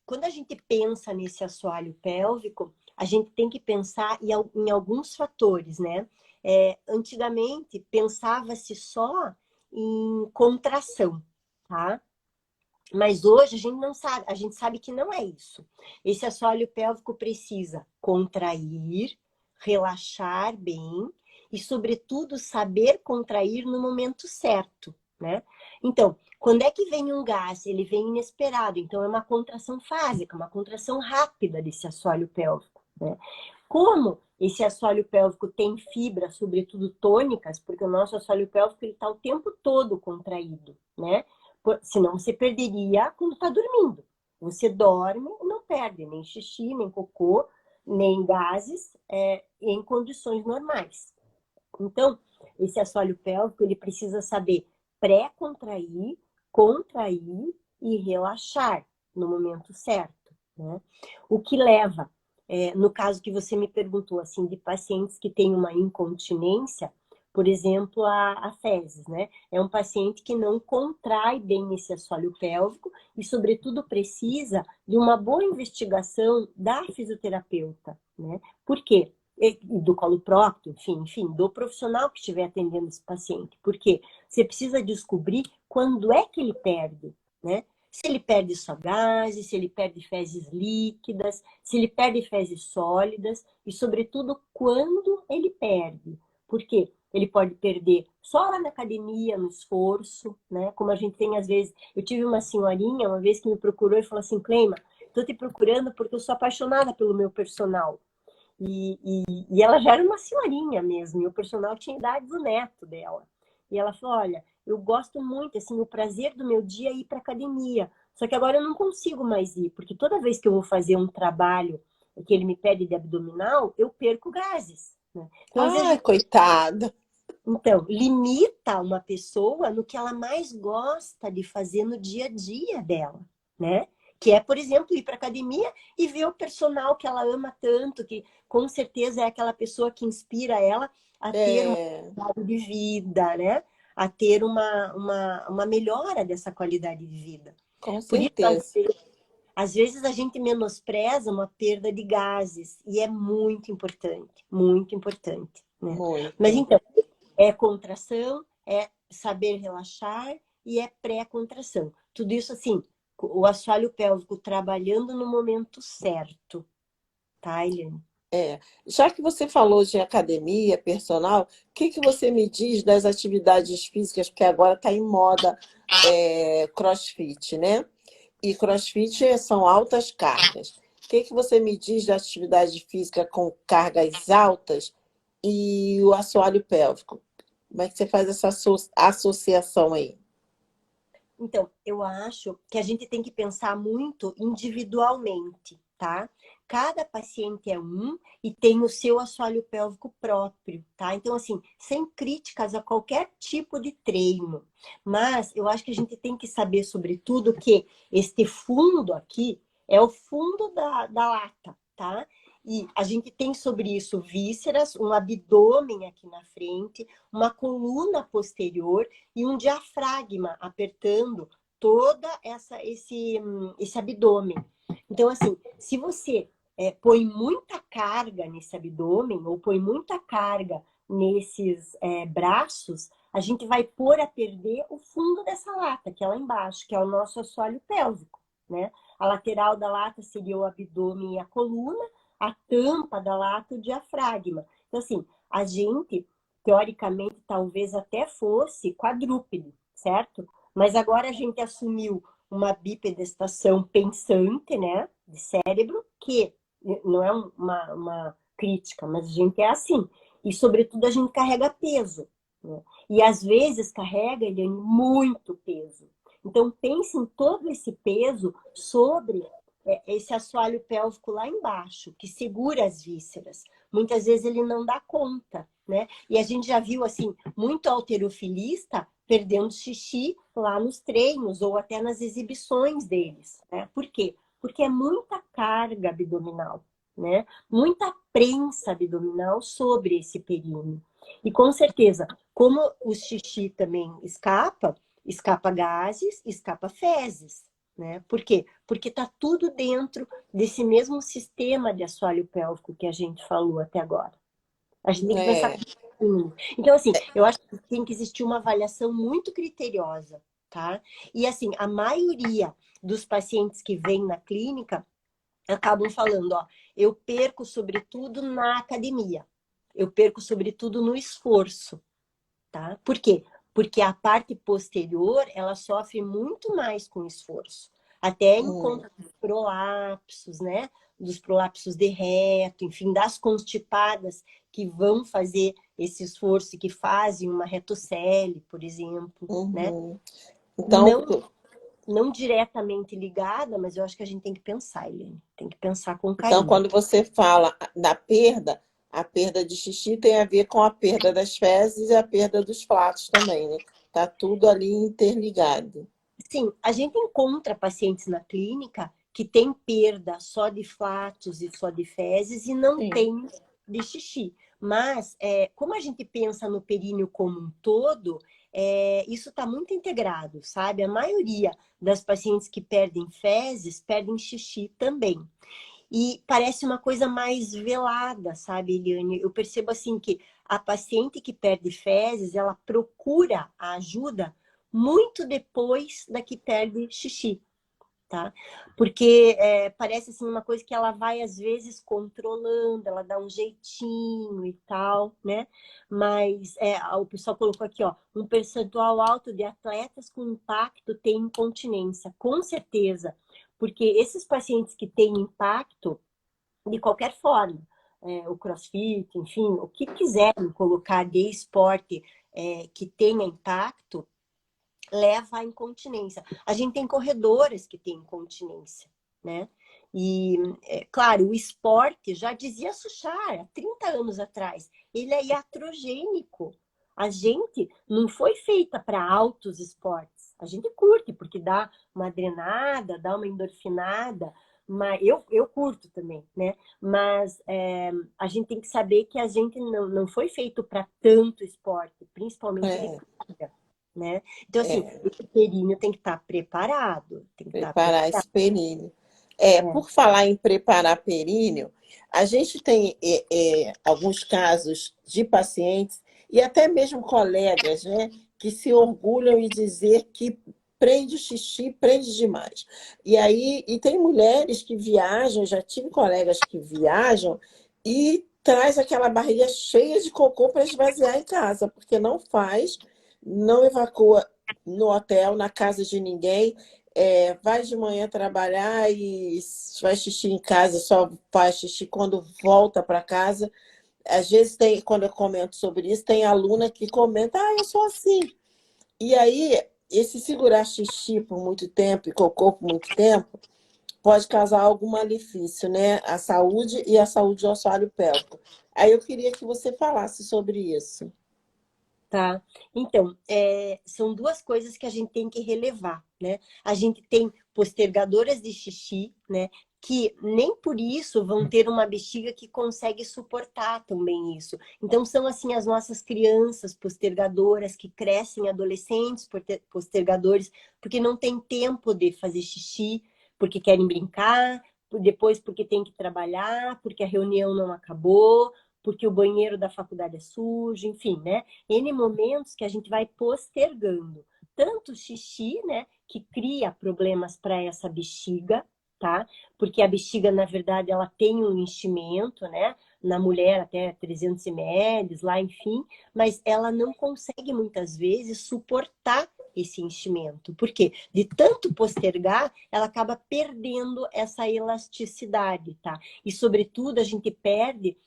quando a gente pensa nesse assoalho pélvico, a gente tem que pensar em alguns fatores, né? Antigamente, pensava-se só em contração, tá? Mas hoje a gente não sabe, a gente sabe que não é isso. Esse assoalho pélvico precisa contrair, relaxar bem e, sobretudo, saber contrair no momento certo, né? Então, quando é que vem um gás? Ele vem inesperado, então é uma contração fásica, uma contração rápida desse assoalho pélvico, né? Como esse assoalho pélvico tem fibras, sobretudo tônicas, porque o nosso assoalho pélvico está o tempo todo contraído, né? Senão você perderia quando está dormindo. Você dorme e não perde nem xixi, nem cocô, nem gases em condições normais. Então, esse assoalho pélvico, ele precisa saber pré-contrair, contrair e relaxar no momento certo, né? O que leva, no caso que você me perguntou, assim, de pacientes que têm uma incontinência, por exemplo, a fezes, né? É um paciente que não contrai bem esse assoalho pélvico e, sobretudo, precisa de uma boa investigação da fisioterapeuta, né? Por quê? Do coloprocto, enfim, do profissional que estiver atendendo esse paciente. Porque você precisa descobrir quando é que ele perde, né? Se ele perde só gases, se ele perde fezes líquidas, se ele perde fezes sólidas e, sobretudo, quando ele perde. Por quê? Ele pode perder só lá na academia, no esforço, né? Como a gente tem às vezes. Eu tive uma senhorinha uma vez que me procurou e falou assim: Cleima, estou te procurando porque eu sou apaixonada pelo meu personal. E ela já era uma senhorinha mesmo, e o personal tinha a idade do neto dela. E ela falou: olha, eu gosto muito, assim, o prazer do meu dia é ir para academia. Só que agora eu não consigo mais ir, porque toda vez que eu vou fazer um trabalho que ele me pede de abdominal, eu perco gases, né? Então, às vezes, Ai, coitada. então, limita uma pessoa no que ela mais gosta de fazer no dia a dia dela, né? Que é, por exemplo, ir para academia e ver o personal que ela ama tanto, que com certeza é aquela pessoa que inspira ela a ter uma É, qualidade de vida, né? A ter uma melhora dessa qualidade de vida. com Por isso, certeza. às vezes a gente menospreza uma perda de gases e é muito importante, né? Mas Muito. então, é contração, é saber relaxar e é pré-contração. Tudo isso assim, o assoalho pélvico trabalhando no momento certo, tá, Eliane? É. Já que você falou de academia, personal, o que você me diz das atividades físicas? Porque agora está em moda CrossFit, né? E CrossFit são altas cargas. O que você me diz da atividade física com cargas altas e o assoalho pélvico? Como é que você faz essa associação aí? Então, eu acho que a gente tem que pensar muito individualmente, tá? cada paciente é e tem o seu assoalho pélvico próprio, tá? Então, assim, sem críticas a qualquer tipo de treino. Mas eu acho que a gente tem que saber, sobretudo, que este fundo aqui é o fundo da lata, tá? E a gente tem sobre isso vísceras, um abdômen aqui na frente, uma coluna posterior e um diafragma apertando toda esse abdômen. Então, assim, se você põe muita carga nesse abdômen ou põe muita carga nesses braços, a gente vai pôr a perder o fundo dessa lata, que é lá embaixo, que é o nosso assoalho pélvico, né? A lateral da lata seria o abdômen e a coluna, a tampa da lata, o diafragma. Então, assim, a gente, teoricamente, talvez até fosse quadrúpede, certo? Mas agora a gente assumiu uma bipedestação pensante, né, de cérebro, que não é uma crítica, mas a gente é assim. E, sobretudo, a gente carrega peso, né? E, às vezes, carrega, Eliane, muito peso. Então, pense em todo esse peso sobre esse assoalho pélvico lá embaixo, que segura as vísceras. Muitas vezes ele não dá conta, né? E a gente já viu, assim, muito halterofilista perdendo xixi lá nos treinos ou até nas exibições deles, né? Por quê? Porque é muita carga abdominal, né? Muita prensa abdominal sobre esse períneo. E com certeza, como o xixi também escapa gases, escapa fezes, né? Por quê? Porque está tudo dentro desse mesmo sistema de assoalho pélvico que a gente falou até agora. A gente tem que pensar. Então, assim, eu acho que tem que existir uma avaliação muito criteriosa, tá? E, assim, a maioria dos pacientes que vêm na clínica acabam falando, ó, eu perco sobretudo na academia, eu perco sobretudo no esforço, tá? Por quê? Porque a parte posterior, ela sofre muito mais com esforço. Até em conta dos prolapsos, né? Dos prolapsos de reto, enfim, das constipadas que vão fazer esse esforço e que fazem uma retocele, por exemplo, né? Então, Não diretamente ligada, mas eu acho que a gente tem que pensar, Eliane. Tem que pensar com então, carinho. quando você fala da perda, a perda de xixi tem a ver com a perda das fezes e a perda dos flatos também, né? Tá tudo ali interligado. Sim, a gente encontra pacientes na clínica que tem perda só de flatos e só de fezes e não Sim. tem de xixi. Mas, como a gente pensa no períneo como um todo, isso está muito integrado, sabe? A maioria das pacientes que perdem fezes, perdem xixi também. E parece uma coisa mais velada, sabe, Eliane? Eu percebo assim que a paciente que perde fezes, ela procura a ajuda muito depois da que perde xixi, tá? Porque parece assim uma coisa que ela vai às vezes controlando, ela dá um jeitinho e tal, né? Mas o pessoal colocou aqui, ó, um percentual alto de atletas com impacto tem incontinência, com certeza, porque esses pacientes que têm impacto de qualquer forma, o CrossFit, enfim, o que quiserem colocar de esporte que tenha impacto, leva à incontinência. A gente tem corredoras que têm incontinência, né? E, claro, o esporte, já dizia Suchar, há 30 anos atrás, ele é iatrogênico. A gente não foi feita para altos esportes. A gente curte, porque dá uma adrenada, dá uma endorfinada, mas eu curto também, né? Mas a gente tem que saber que a gente não foi feito para tanto esporte, principalmente de carga, né? Então, assim, esse períneo tem que estar preparado. Tem que estar Preparar esse períneo. Por falar em preparar períneo, a gente tem alguns casos de pacientes e até mesmo colegas, né, que se orgulham em dizer que prende o xixi, prende demais. E aí, tem mulheres que viajam, já tive colegas que viajam e traz aquela barriga cheia de cocô para esvaziar em casa, porque não faz, não evacua no hotel, na casa de ninguém, vai de manhã trabalhar e faz xixi em casa, só faz xixi quando volta para casa. Às vezes, quando eu comento sobre isso, tem aluna que comenta, eu sou assim. E aí, esse segurar xixi por muito tempo e cocô por muito tempo, pode causar algum malefício, né? A saúde e a saúde do assoalho pélvico. Aí eu queria que você falasse sobre isso. Tá? Então, são duas coisas que a gente tem que relevar, né? A gente tem postergadoras de xixi, né? Que nem por isso vão ter uma bexiga que consegue suportar também isso. Então, são assim as nossas crianças postergadoras que crescem adolescentes postergadores, porque não tem tempo de fazer xixi, porque querem brincar, depois porque tem que trabalhar, porque a reunião não acabou, porque o banheiro da faculdade é sujo, enfim, né? N momentos que a gente vai postergando. Tanto o xixi, né, que cria problemas para essa bexiga, tá? Porque a bexiga, na verdade, ela tem um enchimento, né? Na mulher até 300 ml, lá, enfim, mas ela não consegue muitas vezes suportar esse enchimento. Por quê? De tanto postergar, ela acaba perdendo essa elasticidade, tá? E, sobretudo, a gente perde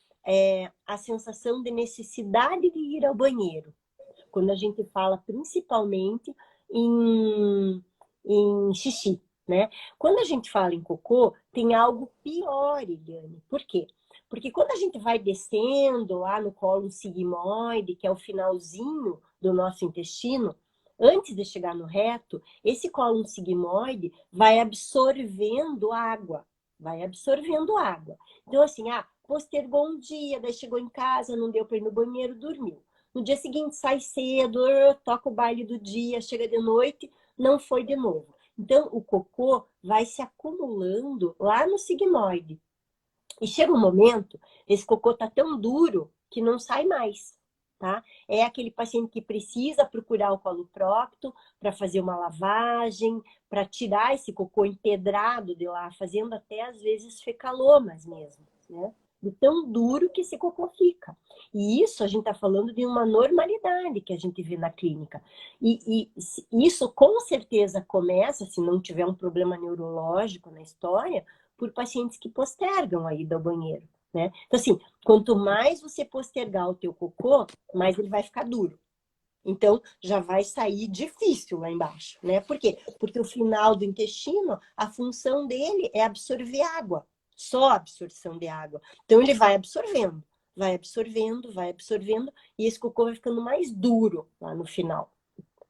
a sensação de necessidade de ir ao banheiro. Quando a gente fala principalmente em xixi, né? Quando a gente fala em cocô, tem algo pior, Eliane. Por quê? Porque quando a gente vai descendo lá no colo sigmoide, que é o finalzinho do nosso intestino, antes de chegar no reto, esse colo sigmoide vai absorvendo água. Vai absorvendo água. Então, assim, postergou um dia, daí chegou em casa, não deu para ir no banheiro, dormiu. No dia seguinte sai cedo, toca o baile do dia, chega de noite, não foi de novo. Então, o cocô vai se acumulando lá no sigmoide. E chega um momento, esse cocô tá tão duro que não sai mais, tá? É aquele paciente que precisa procurar o coloprocto para fazer uma lavagem, para tirar esse cocô empedrado de lá, fazendo até às vezes fecalomas mesmo, né? De tão duro que esse cocô fica. E isso a gente está falando de uma normalidade que a gente vê na clínica. E isso com certeza começa, se não tiver um problema neurológico na história, por pacientes que postergam a ida ao banheiro, né? Então, assim, quanto mais você postergar o teu cocô, mais ele vai ficar duro. Então, já vai sair difícil lá embaixo, né? Por quê? Porque o final do intestino, a função dele é absorver água, só absorção de água. Então, ele vai absorvendo, vai absorvendo, vai absorvendo, e esse cocô vai ficando mais duro lá no final.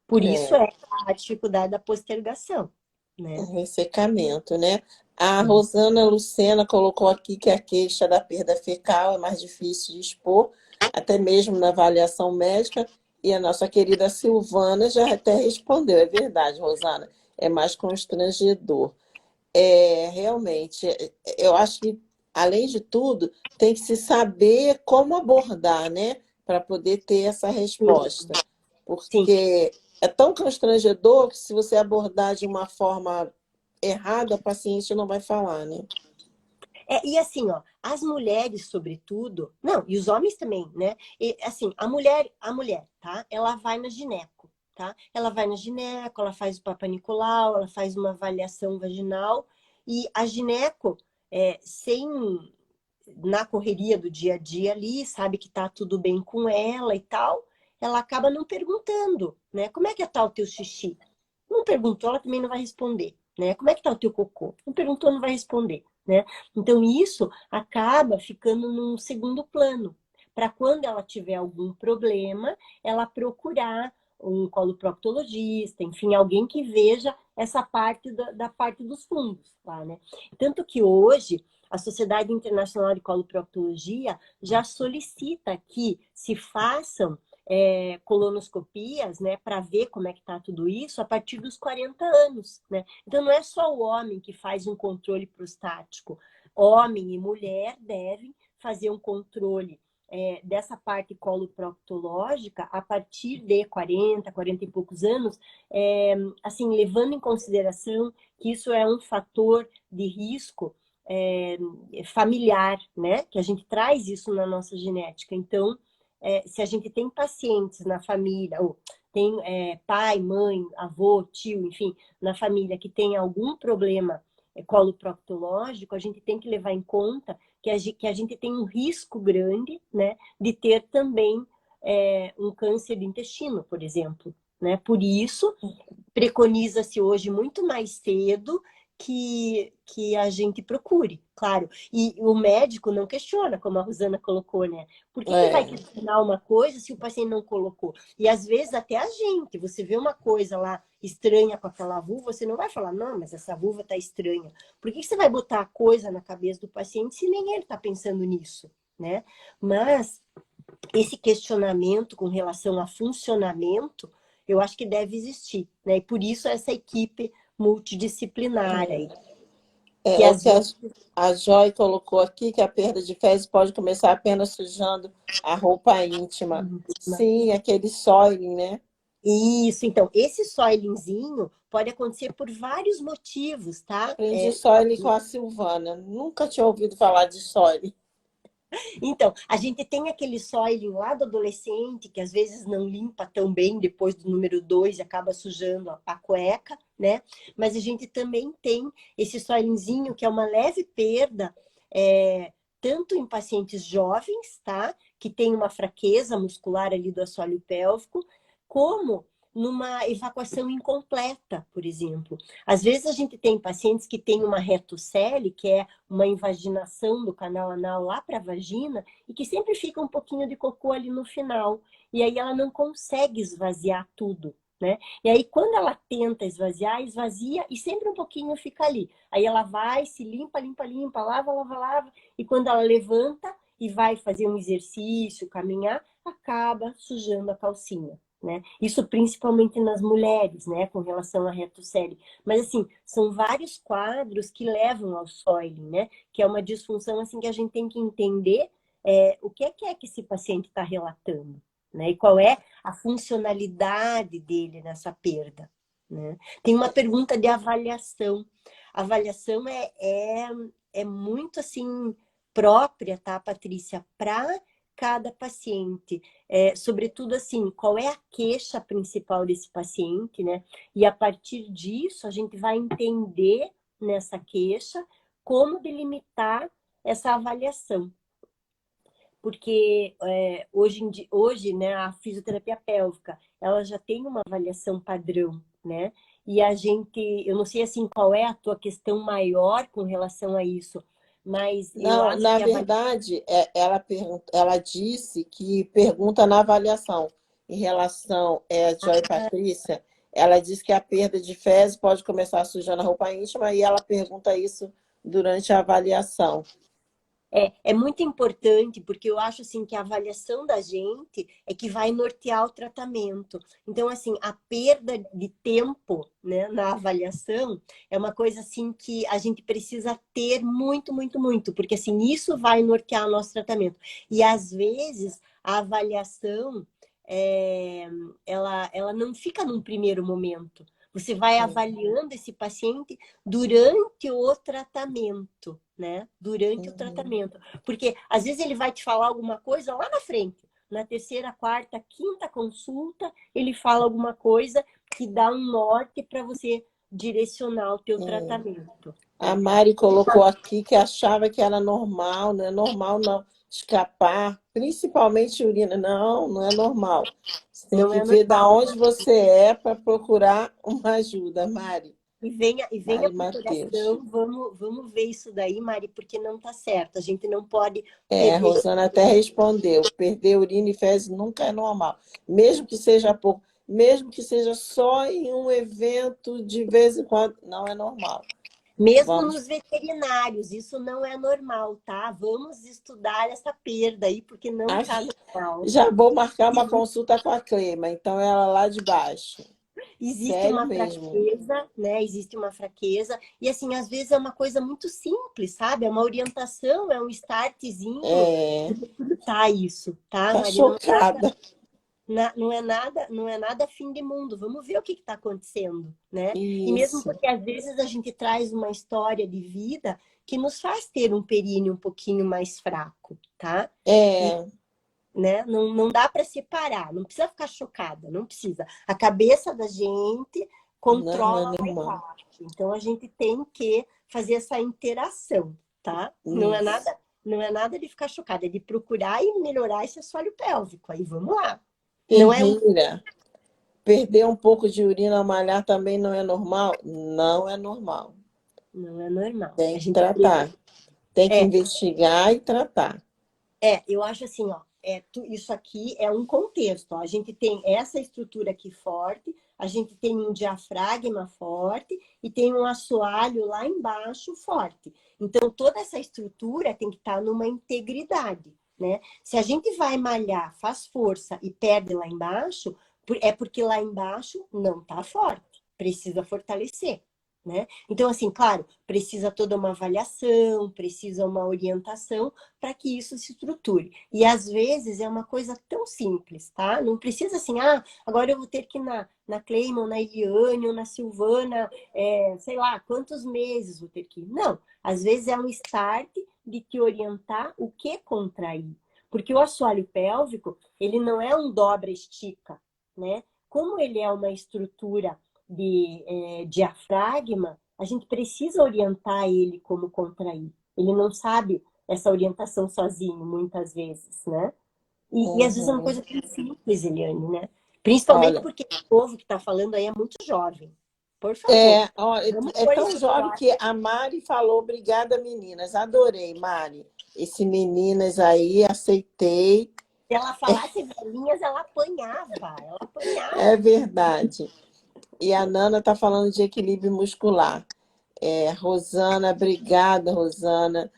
Por isso é a dificuldade da postergação, né? Ressecamento, né? A Rosana Lucena colocou aqui que a queixa da perda fecal é mais difícil de expor, até mesmo na avaliação médica, e a nossa querida Silvana já até respondeu, é verdade, Rosana, é mais constrangedor. Realmente, eu acho que, além de tudo, tem que se saber como abordar, né? Para poder ter essa resposta. Sim. Porque é tão constrangedor que se você abordar de uma forma errada, a paciente não vai falar, né? E assim, ó, as mulheres, sobretudo, não, e os homens também, né? E, assim, a mulher, tá? Ela vai na gineco, tá? Ela vai na gineco, ela faz o Papa Nicolau, ela faz uma avaliação vaginal, e a gineco, sem, na correria do dia a dia ali, sabe que tá tudo bem com ela e tal, ela acaba não perguntando, né? Como é que tá o teu xixi? Não perguntou, ela também não vai responder, né? Como é que tá o teu cocô? Não perguntou, não vai responder, né? Então isso acaba ficando num segundo plano, para quando ela tiver algum problema, ela procurar um coloproctologista, enfim, alguém que veja essa parte da parte dos fundos, tá, né? Tanto que hoje a Sociedade Internacional de Coloproctologia já solicita que se façam colonoscopias, né, para ver como é que está tudo isso a partir dos 40 anos, né? Então não é só o homem que faz um controle prostático, homem e mulher devem fazer um controle dessa parte coloproctológica a partir de 40 e poucos anos, assim, levando em consideração que isso é um fator de risco familiar, né? Que a gente traz isso na nossa genética. Então, se a gente tem pacientes na família, ou tem pai, mãe, avô, tio, enfim, na família que tem algum problema coloproctológico, a gente tem que levar em conta que a gente tem um risco grande, né, de ter também um câncer de intestino, por exemplo, né? Por isso, preconiza-se hoje muito mais cedo que a gente procure, claro. E o médico não questiona, como a Rosana colocou, né? Por que vai questionar uma coisa se o paciente não colocou? E às vezes até a gente, você vê uma coisa lá estranha com aquela vulva, você não vai falar, não, mas essa vulva tá estranha. Por que você vai botar a coisa na cabeça do paciente se nem ele tá pensando nisso, né? Mas esse questionamento com relação a funcionamento, eu acho que deve existir, né? E por isso essa equipe multidisciplinar aí. Que O que a Joy colocou aqui, que a perda de fezes pode começar apenas sujando a roupa íntima. Sim, aquele soiling, né? Isso, então, esse soilingzinho pode acontecer por vários motivos, tá? Aprendi soiling com a Silvana. Nunca tinha ouvido falar de soiling. Então, a gente tem aquele soiling lá do adolescente, que às vezes não limpa tão bem depois do número 2 e acaba sujando a cueca, né? Mas a gente também tem esse soilingzinho, que é uma leve perda, tanto em pacientes jovens, tá? Que tem uma fraqueza muscular ali do assoalho pélvico, como numa evacuação incompleta, por exemplo. Às vezes a gente tem pacientes que têm uma retocele, que é uma invaginação do canal anal lá para a vagina, e que sempre fica um pouquinho de cocô ali no final. E aí ela não consegue esvaziar tudo, né? E aí quando ela tenta esvaziar, esvazia e sempre um pouquinho fica ali. Aí ela vai, se limpa, limpa, limpa, lava, lava, lava, e quando ela levanta e vai fazer um exercício, caminhar, acaba sujando a calcinha. Né? Isso principalmente nas mulheres, né? Com relação à retocele. Mas, assim, são vários quadros que levam ao soiling, né? Que é uma disfunção, assim, que a gente tem que entender o que é que esse paciente está relatando, né? E qual é a funcionalidade dele nessa perda, né? Tem uma pergunta de avaliação. A avaliação é muito, assim, própria, tá, Patrícia? Para cada paciente. Sobretudo assim, qual é a queixa principal desse paciente, né? E a partir disso, a gente vai entender nessa queixa como delimitar essa avaliação. Porque hoje, né, a fisioterapia pélvica, ela já tem uma avaliação padrão, né? E a gente, eu não sei assim qual é a tua questão maior com relação a isso, mas eu Não, acho na que verdade, ela disse que pergunta na avaliação. Em relação a Joy Patrícia, ela disse que a perda de fezes pode começar sujando a roupa íntima e ela pergunta isso durante a avaliação. É muito importante, porque eu acho assim que a avaliação da gente é que vai nortear o tratamento. Então, assim, a perda de tempo, né, na avaliação é uma coisa assim que a gente precisa ter muito, muito, muito, porque assim, isso vai nortear o nosso tratamento. E às vezes a avaliação ela não fica num primeiro momento. Você vai avaliando esse paciente durante o tratamento, né? Durante o tratamento. Porque às vezes ele vai te falar alguma coisa lá na frente. Na terceira, quarta, quinta consulta, ele fala alguma coisa que dá um norte para você direcionar o teu tratamento. A Mari colocou aqui que achava que era normal, não é normal não escapar, principalmente urina. Não, não é normal. Você tem que ver da onde você é para procurar uma ajuda, Mari. E venha Mari por Mateus. coração, vamos ver isso daí, Mari, porque não tá certo. A gente não pode A perder. Rosana até respondeu, perder urina e fezes nunca é normal. Mesmo que seja pouco, mesmo que seja só em um evento de vez em quando, não é normal. Mesmo nos veterinários, isso não é normal, tá? Vamos estudar essa perda aí, porque não tá normal. Já vou marcar uma consulta com a Clema, então ela lá de baixo. Existe Sério uma mesmo. fraqueza, né? Existe uma fraqueza. E assim, às vezes é uma coisa muito simples, sabe? É uma orientação, é um startzinho. Tá isso, tá, Tá Mari? chocada. Não é nada fim de mundo. Vamos ver o que está acontecendo, né? E mesmo Isso. porque às vezes a gente traz uma história de vida que nos faz ter um períneo um pouquinho mais fraco, tá? Né? Não dá para separar, não precisa ficar chocada, não precisa. A cabeça da gente controla a imagem. Então a gente tem que fazer essa interação, tá? Não é nada de ficar chocada, é de procurar e melhorar esse assoalho pélvico. Aí vamos lá. Henrira, perder um pouco de urina ao malhar também não é normal? Não é normal. Não é normal. Tem A que gente tratar. Tem que é, investigar e tratar. eu acho assim, ó, isso aqui é um contexto. Ó. A gente tem essa estrutura aqui forte, a gente tem um diafragma forte e tem um assoalho lá embaixo forte. Então, toda essa estrutura tem que estar numa integridade, né? Se a gente vai malhar, faz força e perde lá embaixo, é porque lá embaixo não está forte, precisa fortalecer. Né? Então, assim, claro, precisa toda uma avaliação, precisa uma orientação para que isso se estruture. E às vezes é uma coisa tão simples, tá? Não precisa assim, agora eu vou ter que ir na Cleima, ou na Eliane, ou na Silvana, sei lá, quantos meses vou ter que ir. Não, às vezes é um start de te orientar o que contrair. Porque o assoalho pélvico, ele não é um dobra-estica, né? Como ele é uma estrutura de diafragma, a gente precisa orientar ele como contrair. Ele não sabe essa orientação sozinho, muitas vezes, né? E às vezes é uma Uhum. coisa tão simples, Eliane, né? Principalmente Olha, porque o povo que está falando aí é muito jovem. Por favor, ó, vamos é pôr tão isso em jovem prática. que a Mari falou, obrigada, meninas. Adorei, Mari. Esse meninas aí, aceitei. Se ela falasse velhinhas, ela apanhava, ela É apanhava. verdade. E a Nana está falando de equilíbrio muscular. Rosana, obrigada, Rosana,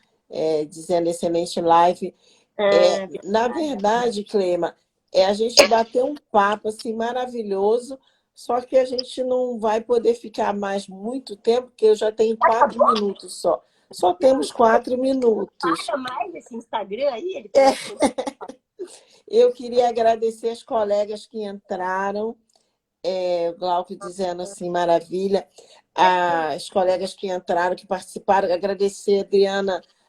dizendo excelente live. Na Verdade. verdade, Clema, a gente bater um papo assim maravilhoso, só que a gente não vai poder ficar mais muito tempo, porque eu já tenho 4 minutos só. Só temos 4 minutos. Paga mais esse Instagram aí, ele começa a continuar. Eu queria agradecer as colegas que entraram. O Glauco dizendo assim, maravilha. As colegas que entraram, que participaram, agradecer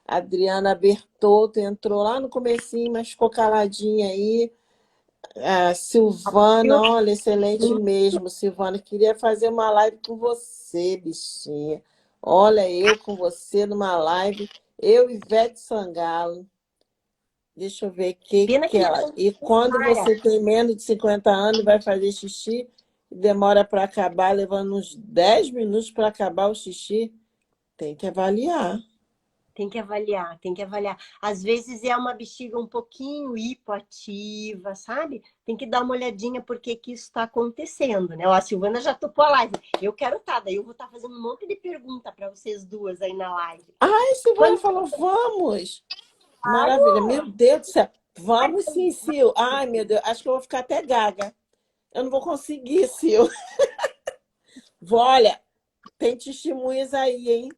a Adriana Bertotto, entrou lá no comecinho, mas ficou caladinha aí. A Silvana, olha, excelente mesmo, Silvana. Queria fazer uma live com você, bichinha. Olha, eu com você numa live, eu e Ivete Sangalo. Deixa eu ver o que Pena que que ela. não E quando para. você tem menos de 50 anos, vai fazer xixi, demora para acabar, levando uns 10 minutos para acabar o xixi, tem que avaliar. Tem que avaliar, tem que avaliar. Às vezes é uma bexiga um pouquinho hipoativa, sabe? Tem que dar uma olhadinha porque que isso está acontecendo, né? Ó, a Silvana já topou a live. Eu quero estar, daí eu vou estar fazendo um monte de pergunta para vocês duas aí na live. Ai, Silvana Quando falou, vamos! Maravilha, meu Deus do céu. Vamos sim, Sil. Ai, meu Deus, acho que eu vou ficar até gaga. Eu não vou conseguir, Sil. Olha, tem testemunhas aí, hein?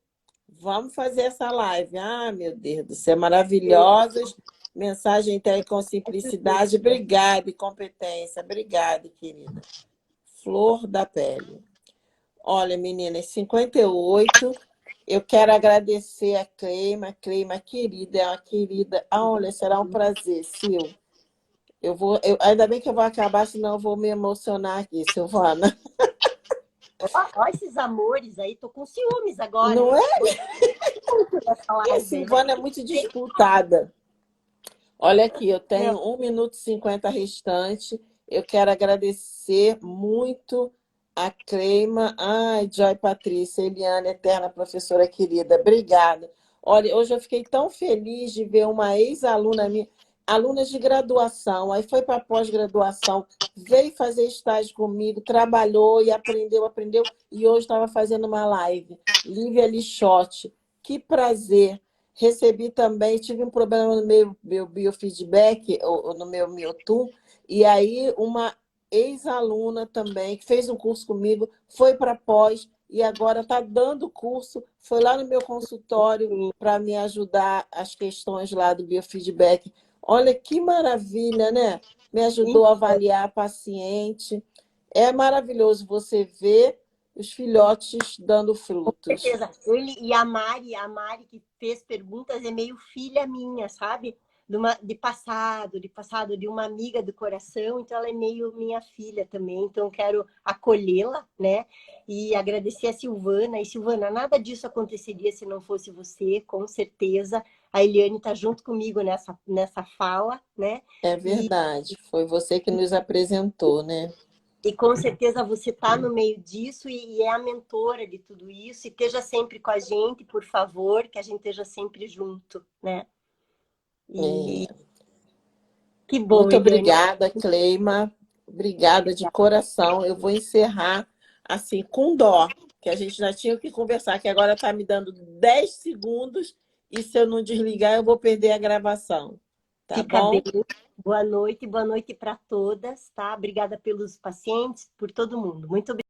Vamos fazer essa live. Ah, meu Deus do céu, maravilhosas. Mensagem entregue com simplicidade. Obrigada e competência. Obrigada, querida. Flor da pele. Olha, meninas, 58. Eu quero agradecer a Cleima. Cleima, querida, é uma querida. Olha, será um prazer, Sil. Ainda bem que eu vou acabar, senão eu vou me emocionar aqui, Silvana. ó esses amores aí, tô com ciúmes agora, Não hein? é? Muito dessa E a live aí. Silvana é muito disputada. Olha aqui, eu Não, tenho 1 minuto e 50 restante. Eu quero agradecer muito a Cleima, Joy Patrícia, Eliane, eterna professora querida. Obrigada. Olha, hoje eu fiquei tão feliz de ver uma ex-aluna minha, aluna de graduação, aí foi para pós-graduação, veio fazer estágio comigo, trabalhou e aprendeu, e hoje estava fazendo uma live. Lívia Lixotti, que prazer. Recebi também, tive um problema no meu biofeedback, ou no meu Mewtwo, e aí uma ex-aluna também, que fez um curso comigo, foi para pós e agora está dando curso, foi lá no meu consultório para me ajudar as questões lá do biofeedback. Olha que maravilha, né? Me ajudou a então, avaliar a paciente. É maravilhoso você ver os filhotes dando frutos. certeza. Ele e a Mari que fez perguntas é meio filha minha, sabe? De passado, de uma amiga do coração, então ela é meio minha filha também, então eu quero acolhê-la, né? E agradecer a Silvana. E Silvana, nada disso aconteceria se não fosse você, com certeza. A Eliane está junto comigo nessa fala, né? É E verdade, foi você que nos apresentou, né? E com certeza você está no meio disso e é a mentora de tudo isso. E esteja sempre com a gente, por favor, que a gente esteja sempre junto, né? E É. que bom, Muito Eliane. obrigada, Cleima. Obrigada de coração. Eu vou encerrar assim com dó, que a gente já tinha que conversar, que agora está me dando 10 segundos e se eu não desligar eu vou perder a gravação. Tá Fica bom? bem. Boa noite para todas, tá? Obrigada pelos pacientes, por todo mundo. Muito obrigada.